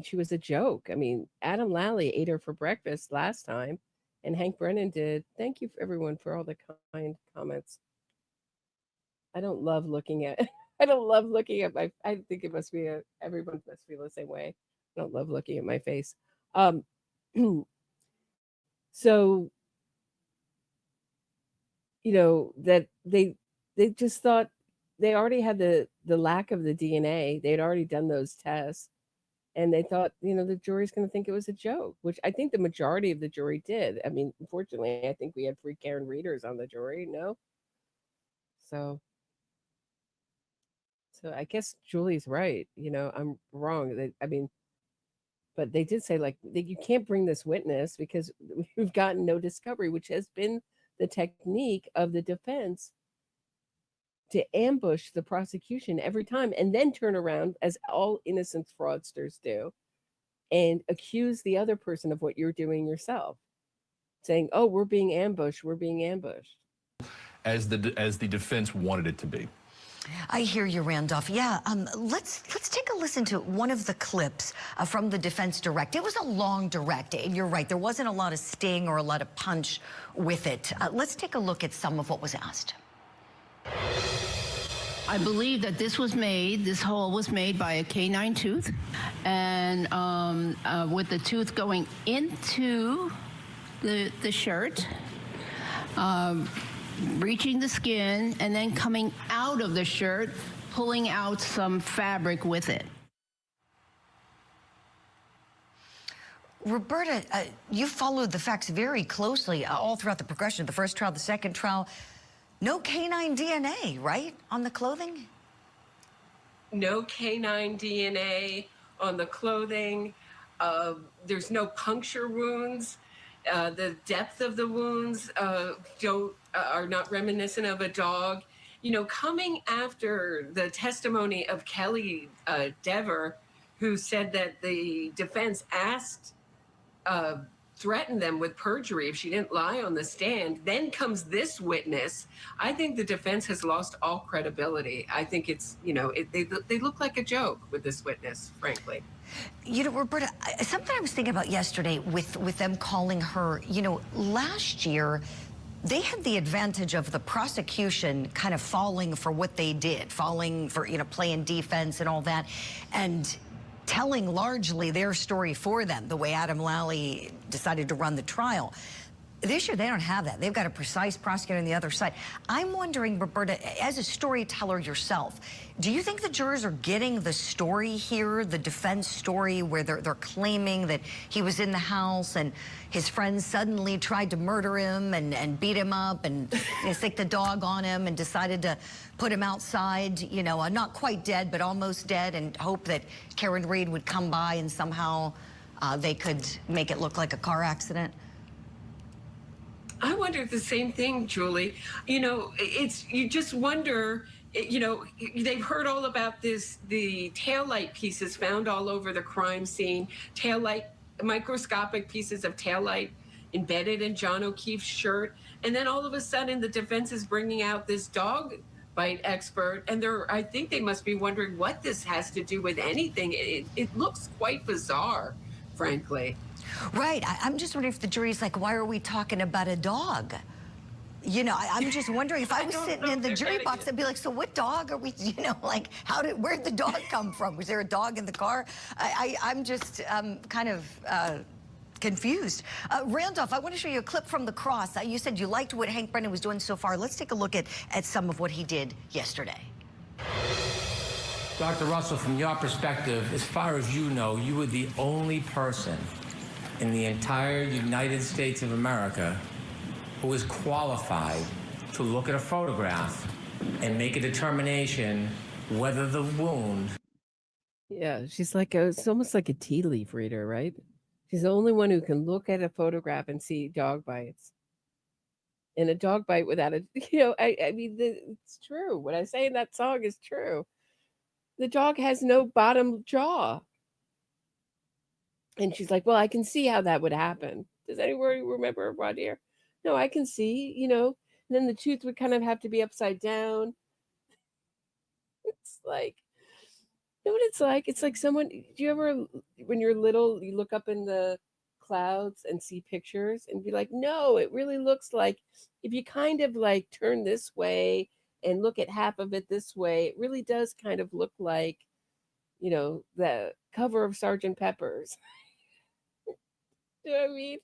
she was a joke. I mean, Adam Lally ate her for breakfast last time, and Hank Brennan did. Thank you, everyone, for all the kind comments. I don't love looking at my, I think it must be everyone must feel the same way. I don't love looking at my face. So, you know, that they just thought, they already had the lack of the DNA. They'd already done those tests. And they thought, you know, the jury's going to think it was a joke, which I think the majority of the jury did. I mean, unfortunately, I think we had 3 Karen readers on the jury, no? So I guess Julie's right. You know, I'm wrong. But they did say, like, that you can't bring this witness because we've gotten no discovery, which has been the technique of the defense, to ambush the prosecution every time and then turn around, as all innocent fraudsters do, and accuse the other person of what you're doing yourself, saying, oh, we're being ambushed. As the defense wanted it to be. I hear you, Randolph. Yeah, let's take a listen to one of the clips from the defense direct. It was a long direct, and you're right, there wasn't a lot of sting or a lot of punch with it. Let's take a look at some of what was asked. I believe that this hole was made by a canine tooth, and with the tooth going into the shirt, reaching the skin, and then coming out of the shirt, pulling out some fabric with it. Roberta, you followed the facts very closely all throughout the progression of the first trial, the second trial. No canine DNA, right, on the clothing? No canine DNA on the clothing. There's no puncture wounds. The depth of the wounds are not reminiscent of a dog. You know, coming after the testimony of Kelly Dever, who said that the defense threatened them with perjury if she didn't lie on the stand, then comes this witness. I think the defense has lost all credibility. I think it's, you know, they look like a joke with this witness, frankly. You know, Roberta, something I was thinking about yesterday with them calling her, you know, last year, they had the advantage of the prosecution kind of falling for what they did, falling for, you know, playing defense and all that, and telling largely their story for them, the way Adam Lally decided to run the trial. This year, they don't have that. They've got a precise prosecutor on the other side. I'm wondering, Roberta, as a storyteller yourself, do you think the jurors are getting the story here, the defense story, where they're claiming that he was in the house and his friends suddenly tried to murder him and beat him up and stick the dog on him and decided to put him outside, you know, not quite dead, but almost dead, and hope that Karen Reed would come by and somehow they could make it look like a car accident? I wondered the same thing, Julie. You know, you just wonder, you know, they've heard all about this, the taillight pieces found all over the crime scene, microscopic pieces of taillight embedded in John O'Keefe's shirt. And then all of a sudden the defense is bringing out this dog bite expert. And I think they must be wondering what this has to do with anything. It looks quite bizarre, frankly. Right. I'm just wondering if the jury's like, why are we talking about a dog? You know, I'm just wondering if I was sitting in the jury box, I'd be like, so what dog are we, you know, like, where'd the dog come from? Was there a dog in the car? I'm just kind of confused. Randolph, I want to show you a clip from the cross. You said you liked what Hank Brennan was doing so far. Let's take a look at some of what he did yesterday. Dr. Russell, from your perspective, as far as you know, you were the only person in the entire United States of America who is qualified to look at a photograph and make a determination whether the wound. Yeah, she's like it's almost like a tea leaf reader, right? She's the only one who can look at a photograph and see dog bites. And a dog bite without a, you know, I mean, it's true. What I say in that song is true. The dog has no bottom jaw. And she's like, well, I can see how that would happen. Does anyone remember around here? No, I can see, you know, and then the tooth would kind of have to be upside down. It's like, you know what it's like? It's like someone, do you ever, when you're little, you look up in the clouds and see pictures and be like, no, it really looks like if you kind of like turn this way and look at half of it this way, it really does kind of look like, you know, the cover of Sgt. Pepper's. Do you know what I mean?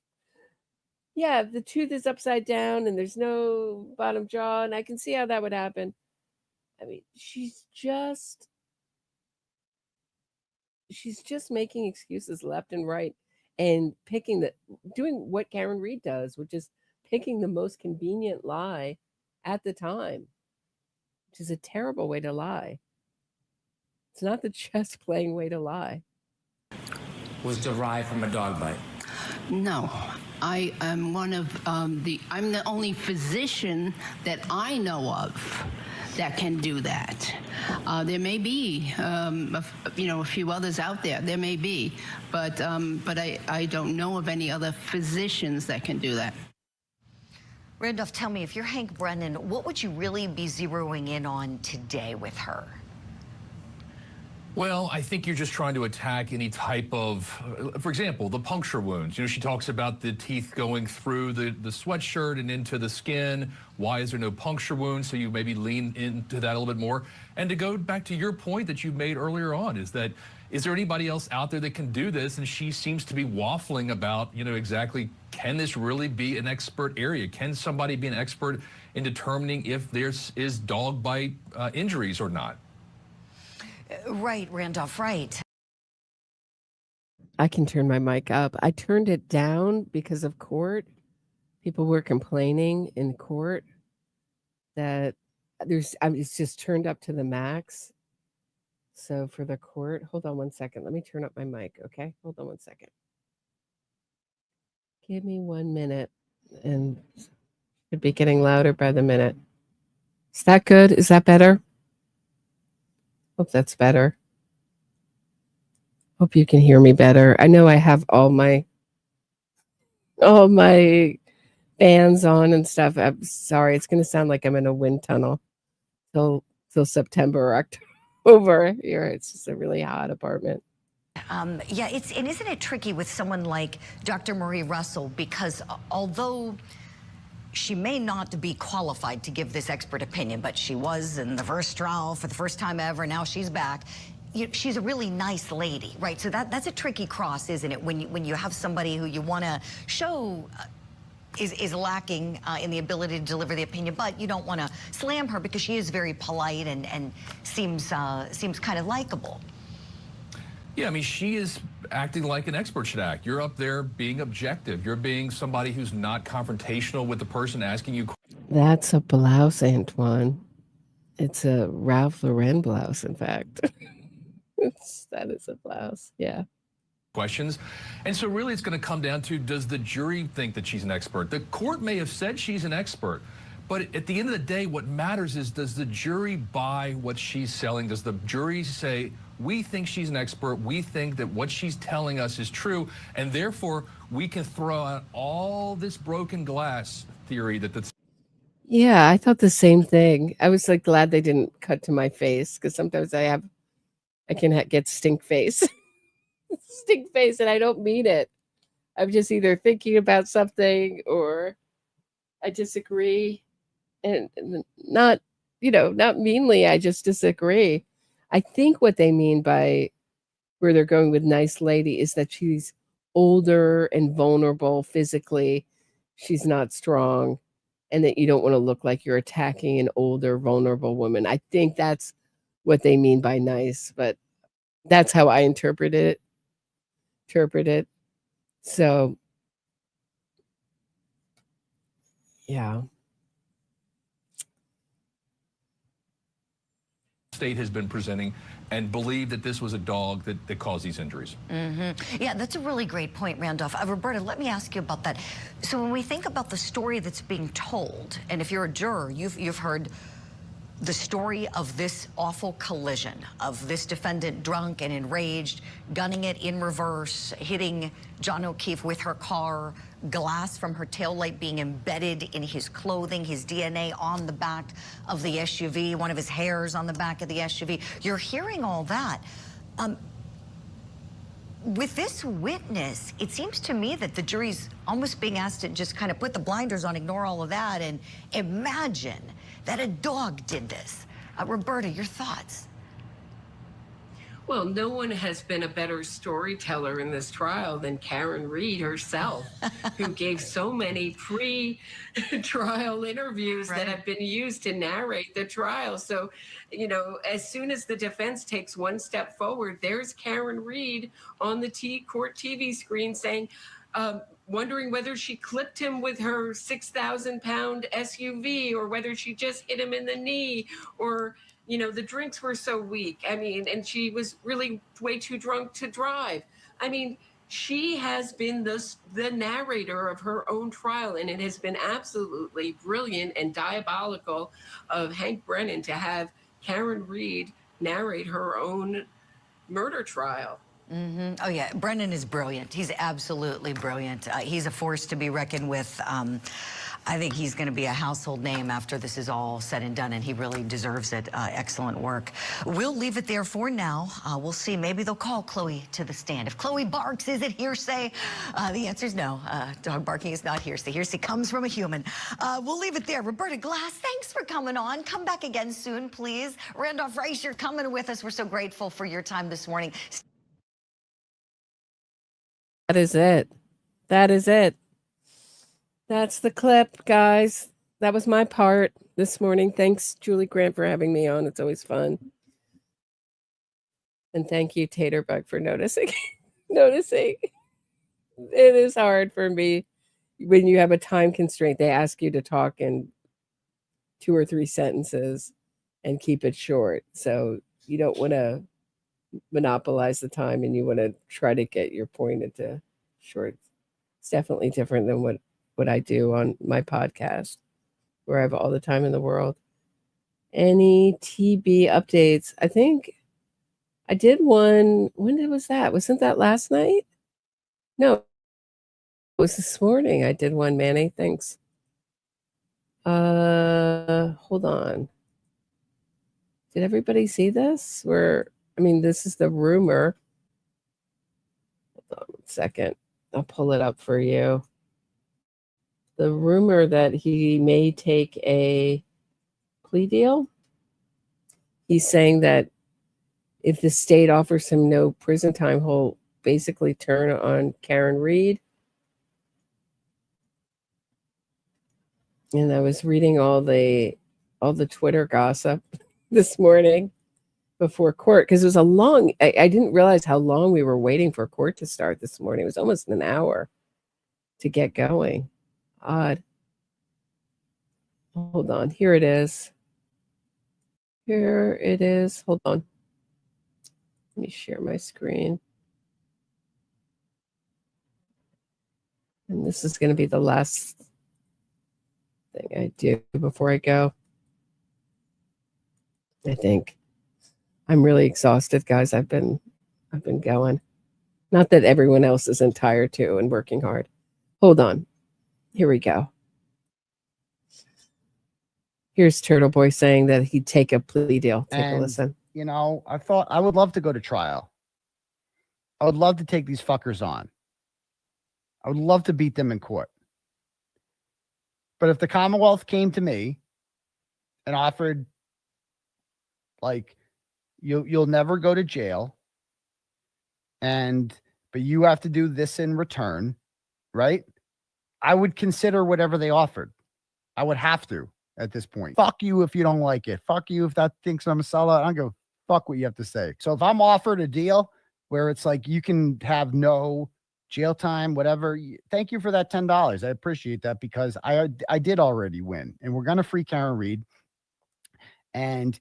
Yeah, the tooth is upside down and there's no bottom jaw, and I can see how that would happen. I mean, she's just making excuses left and right and doing what Karen Reed does, which is picking the most convenient lie at the time, which is a terrible way to lie. It's not the chess playing way to lie. Was derived from a dog bite. No, I am one of I'm the only physician that I know of that can do that. There may be, a few others out there. There may be, but I don't know of any other physicians that can do that. Randolph, tell me, if you're Hank Brennan, what would you really be zeroing in on today with her? Well, I think you're just trying to attack any type of, for example, the puncture wounds. You know, she talks about the teeth going through the sweatshirt and into the skin. Why is there no puncture wounds? So you maybe lean into that a little bit more. And to go back to your point that you made earlier on, is there anybody else out there that can do this? And she seems to be waffling about, you know, exactly, can this really be an expert area? Can somebody be an expert in determining if there is dog bite injuries or not? Right, Randolph, right. I can turn my mic up. I turned it down because of court. People were complaining in court that it's just turned up to the max. So for the court, hold on 1 second. Let me turn up my mic, okay? Hold on 1 second. Give me 1 minute, and it should be getting louder by the minute. Is that good? Is that better? Hope that's better. Hope you can hear me better. I know I have all my bands on and stuff. I'm sorry, it's going to sound like I'm in a wind tunnel till September or October. Here, it's just a really hot apartment. Yeah, and isn't it tricky with someone like Dr. Marie Russell, because although she may not be qualified to give this expert opinion, but she was in the first trial for the first time ever. Now she's back. She's a really nice lady, right? So that's a tricky cross, isn't it? When you have somebody who you want to show is lacking in the ability to deliver the opinion, but you don't want to slam her because she is very polite and seems kind of likable. Yeah, I mean, she is acting like an expert should act. You're up there being objective. You're being somebody who's not confrontational with the person asking you. That's a blouse, Antoine. It's a Ralph Lauren blouse, in fact. That is a blouse, yeah. Questions. And so really it's going to come down to, does the jury think that she's an expert? The court may have said she's an expert, but at the end of the day, what matters is, does the jury buy what she's selling? Does the jury say, we think she's an expert, we think that what she's telling us is true, and therefore we can throw out all this broken glass theory that Yeah, I thought the same thing. I was like glad they didn't cut to my face, because sometimes I can get stink face. Stink face, and I don't mean it. I'm just either thinking about something or I disagree, and not meanly. I just disagree. I think what they mean by where they're going with nice lady is that she's older and vulnerable physically. She's not strong, and that you don't want to look like you're attacking an older, vulnerable woman. I think that's what they mean by nice, but that's how I interpret it. So, yeah. state has been presenting and believe that this was a dog that caused these injuries. Yeah, that's a really great point, Randolph. Roberta, let me ask you about that. So when we think about the story that's being told, and if you're a juror, you've heard the story of this awful collision, of this defendant drunk and enraged, gunning it in reverse, hitting John O'Keefe with her car, glass from her taillight being embedded in his clothing, his DNA on the back of the SUV, one of his hairs on the back of the SUV. You're hearing all that. With this witness, it seems to me that the jury's almost being asked to just kind of put the blinders on, ignore all of that, and imagine that a dog did this. Roberta, your thoughts? Well, no one has been a better storyteller in this trial than Karen Reed herself, who gave so many pre-trial interviews that have been used to narrate the trial. So, you know, as soon as the defense takes one step forward, there's Karen Reed on the court TV screen saying, wondering whether she clipped him with her 6,000-pound SUV or whether she just hit him in the knee, or, you know, the drinks were so weak. I mean, and she was really way too drunk to drive. I mean, she has been the narrator of her own trial, and it has been absolutely brilliant and diabolical of Hank Brennan to have Karen Reed narrate her own murder trial. Oh, yeah. Brennan is brilliant. He's absolutely brilliant. He's a force to be reckoned with. I think he's going to be a household name after this is all said and done, and he really deserves it. Excellent work. We'll leave it there for now. We'll see. Maybe they'll call Chloe to the stand. If Chloe barks, is it hearsay? The answer is no. Dog barking is not hearsay. Hearsay comes from a human. We'll leave it there. Roberta Glass, thanks for coming on. Come back again soon, please. Randolph Rice, you're coming with us. We're so grateful for your time this morning. That is it. That is it. That's the clip, guys. That was my part this morning. Thanks, Julie Grant, for having me on. It's always fun. And thank you, Taterbug, for noticing. It is hard for me when you have a time constraint. They ask you to talk in 2 or 3 sentences and keep it short. So you don't want to monopolize the time, and you want to try to get your point into short. It's definitely different than what I do on my podcast, where I have all the time in the world. Any TB updates? I think I did one. When was that? Wasn't that last night? No, it was this morning. I did one, Manny. Thanks. Hold on. Did everybody see this? This is the rumor. Hold on 1 second. I'll pull it up for you. The rumor that he may take a plea deal. He's saying that if the state offers him no prison time, he'll basically turn on Karen Reed. And I was reading all the Twitter gossip this morning before court, because it was I didn't realize how long we were waiting for court to start this morning. It was almost an hour to get going. Odd. Hold on. Here it is. Here it is. Hold on. Let me share my screen. And this is going to be the last thing I do before I go. I think I'm really exhausted, guys. I've been going. Not that everyone else isn't tired too and working hard. Hold on. Here we go. Here's Turtle Boy saying that he'd take a plea deal. Take a listen. You know, I thought I would love to go to trial. I would love to take these fuckers on. I would love to beat them in court. But if the Commonwealth came to me and offered, like, you'll never go to jail, but you have to do this in return, right? I would consider whatever they offered. I would have to at this point. Fuck you if you don't like it. Fuck you if that thinks I'm a sellout. I don't give a fuck what you have to say. So if I'm offered a deal where it's like you can have no jail time, whatever, thank you for that $10. I appreciate that, because I did already win, and we're gonna free Karen Reed, and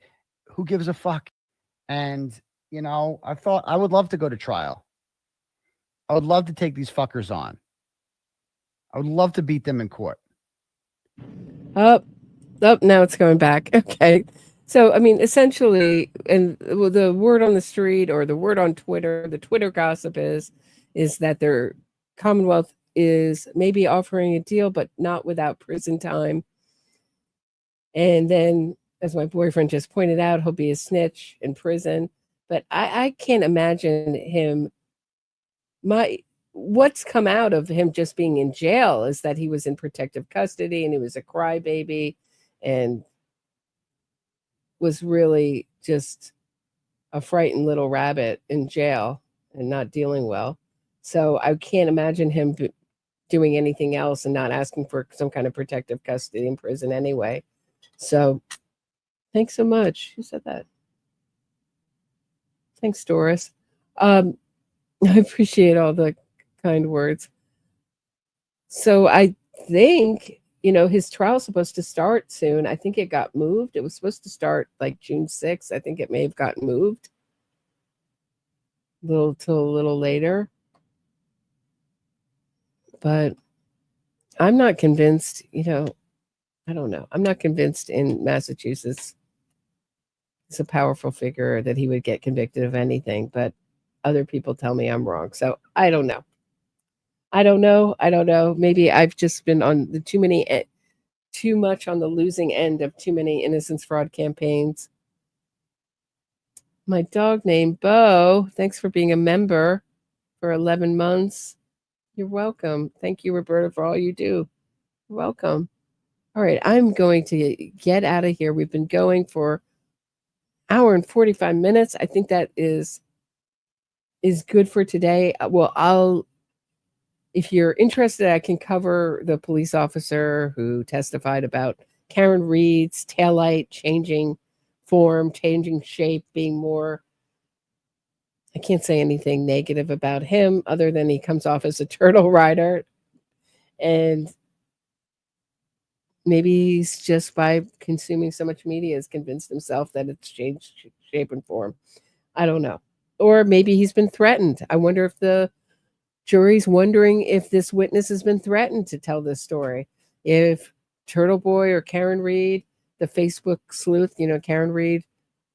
who gives a fuck? And you know, I thought I would love to go to trial. I would love to take these fuckers on. I would love to beat them in court. Oh, now it's going back. Okay. So, I mean, essentially, and the word on the street or the word on Twitter, the Twitter gossip is that their Commonwealth is maybe offering a deal, but not without prison time. And then, as my boyfriend just pointed out, he'll be a snitch in prison. But I can't imagine him. What's come out of him just being in jail is that he was in protective custody and he was a crybaby and was really just a frightened little rabbit in jail and not dealing well. So I can't imagine him doing anything else and not asking for some kind of protective custody in prison anyway. So thanks so much. Who said that? Thanks, Doris. I appreciate all the kind words. So I think, his trial's supposed to start soon. I think it got moved. It was supposed to start like June 6th. I think it may have gotten moved till a little later. But I'm not convinced, I don't know. I'm not convinced in Massachusetts it's a powerful figure that he would get convicted of anything, but other people tell me I'm wrong. So I don't know. I don't know. Maybe I've just been on too much on the losing end of too many innocence fraud campaigns. My dog named Bo, thanks for being a member for 11 months. You're welcome. Thank you, Roberta, for all you do. You're welcome. All right, I'm going to get out of here. We've been going for an hour and 45 minutes. I think that is good for today. Well, if you're interested, I can cover the police officer who testified about Karen Reed's taillight changing form, changing shape, being more. I can't say anything negative about him other than he comes off as a turtle rider. And maybe he's just by consuming so much media has convinced himself that it's changed shape and form. I don't know. Or maybe he's been threatened. I wonder if the jury's wondering if this witness has been threatened to tell this story. If Turtle Boy or Karen Reed, the Facebook sleuth, Karen Reed,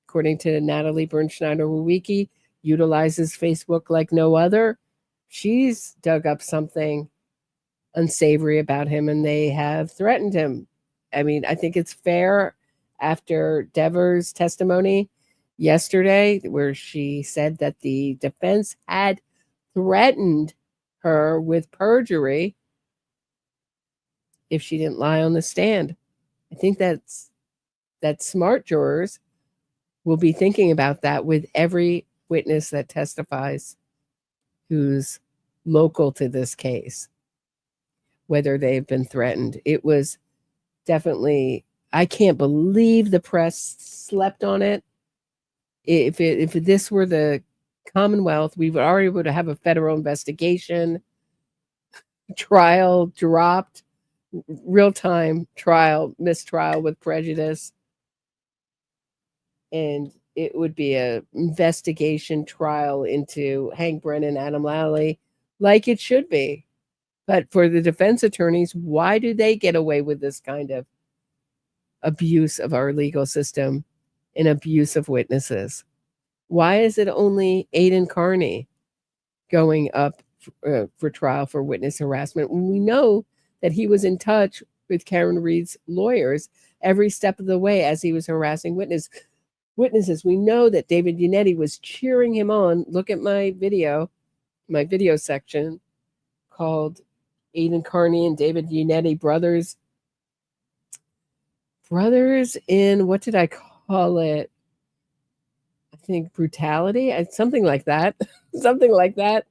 according to Natalie Bernschneider-Wiki, utilizes Facebook like no other. She's dug up something unsavory about him and they have threatened him. I mean, I think it's fair after Devers' testimony yesterday, where she said that the defense had threatened her with perjury if she didn't lie on the stand. I think that smart jurors will be thinking about that with every witness that testifies who's local to this case, whether they've been threatened. It was definitely, I can't believe the press slept on it. If this were the Commonwealth, we would have a federal investigation, trial dropped, real-time trial, mistrial with prejudice, and it would be a investigation trial into Hank Brennan, Adam Lally, like it should be. But for the defense attorneys, why do they get away with this kind of abuse of our legal system and abuse of witnesses? Why is it only Aidan Carney going up for trial for witness harassment when we know that he was in touch with Karen Reed's lawyers every step of the way as he was harassing witnesses? We know that David Yannetti was cheering him on. Look at my video section called Aidan Carney and David Yannetti brothers in, what did I call it? I think brutality, something like that. Something like that.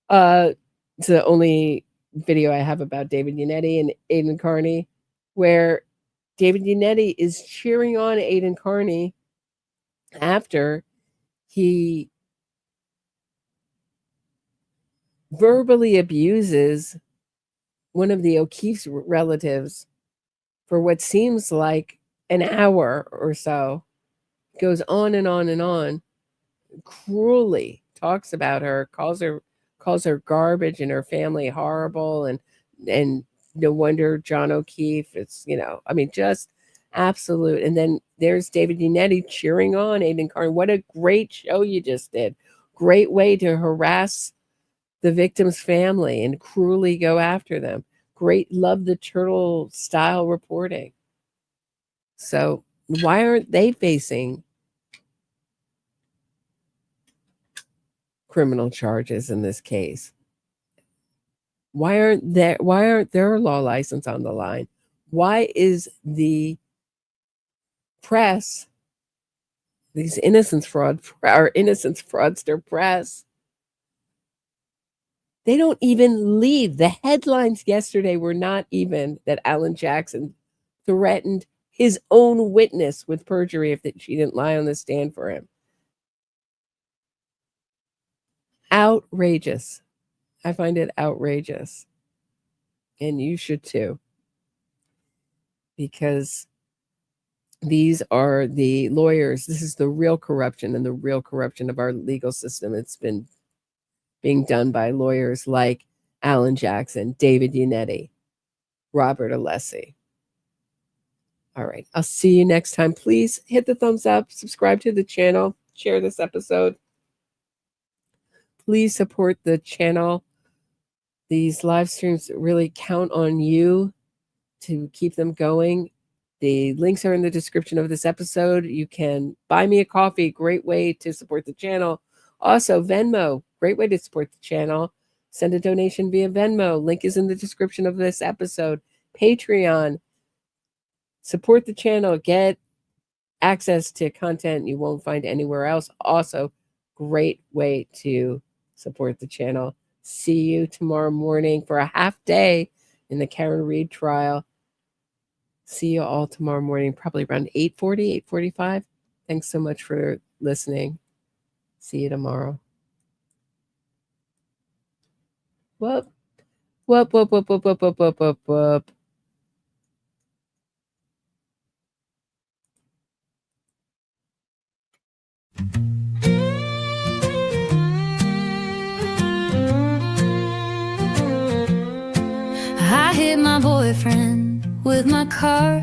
It's the only video I have about David Yannetti and Aidan Carney, where David Yannetti is cheering on Aidan Carney after he verbally abuses one of the O'Keefe's relatives for what seems like an hour or so. Goes on and on and on, cruelly talks about her, calls her garbage and her family horrible, and no wonder John O'Keefe, it's, just absolute. And then there's David Yannetti cheering on Aidan Carney. What a great show you just did. Great way to harass the victim's family and cruelly go after them. Great, love the turtle style reporting. So why aren't they facing criminal charges in this case? Why aren't their law license on the line? Why is the press, these innocence fraudster press, they don't even lead. The headlines yesterday were not even that Alan Jackson threatened his own witness with perjury if she didn't lie on the stand for him. Outrageous. I find it outrageous. And you should too. Because these are the lawyers. This is the real corruption and the real corruption of our legal system. It's been being done by lawyers like Alan Jackson, David Yannetti, Robert Alessi. All right. I'll see you next time. Please hit the thumbs up, subscribe to the channel, share this episode. Please support the channel. These live streams really count on you to keep them going. The links are in the description of this episode. You can buy me a coffee, great way to support the channel. Also, Venmo, great way to support the channel. Send a donation via Venmo. Link is in the description of this episode. Patreon. Support the channel. Get access to content you won't find anywhere else. Also, great way to support the channel. See you tomorrow morning for a half day in the Karen Reed trial. See you all tomorrow morning, probably around 8:40, 8:45. Thanks so much for listening. See you tomorrow. Whoop. Whoop, whoop, whoop, whoop, whoop, whoop, whoop, whoop, whoop. I hit my boyfriend with my car.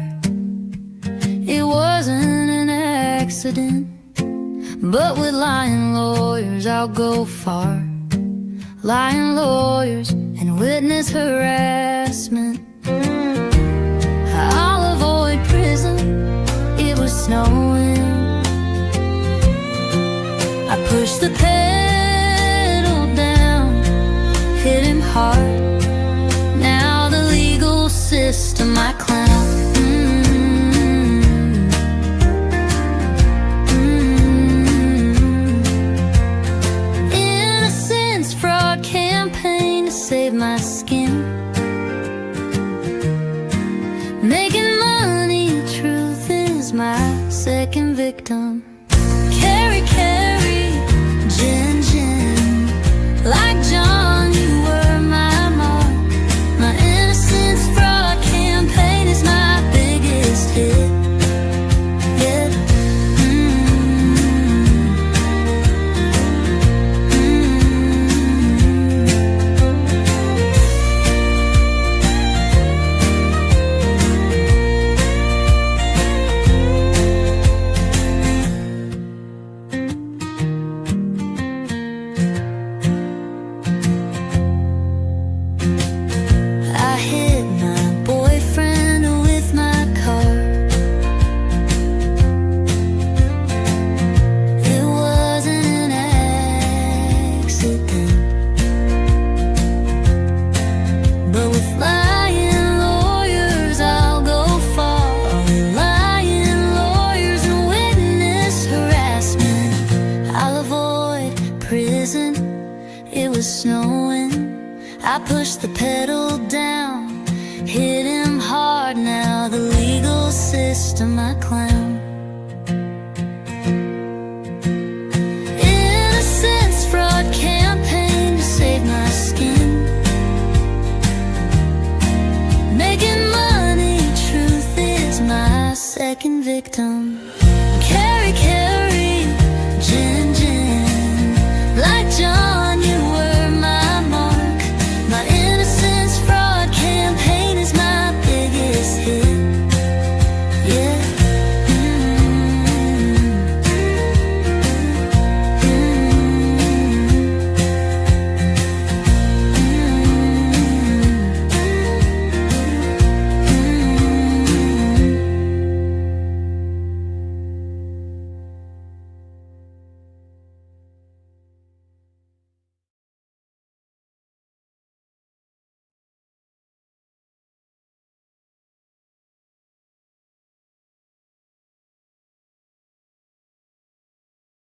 It wasn't an accident, but with lying lawyers I'll go far. Lying lawyers and witness harassment. I'll avoid prison. It was snowing. I pushed the pedal down, hit him hard. Now the legal system I clown. Innocence fraud campaign to save my skin. second victim. Carry, carry, Jen, Jen. Like John, you were my mark. My innocence fraud campaign is my biggest hit. Yeah. I hit my boyfriend with my car. It wasn't an accident, but with lying lawyers I'll go far. Lying lawyers and witness harassment, I'll avoid prison. It was snowing, I pushed the pedal down, hit him hard. Now the legal system I clown. Innocence fraud campaign to save my skin. Making money, truth is my second victim.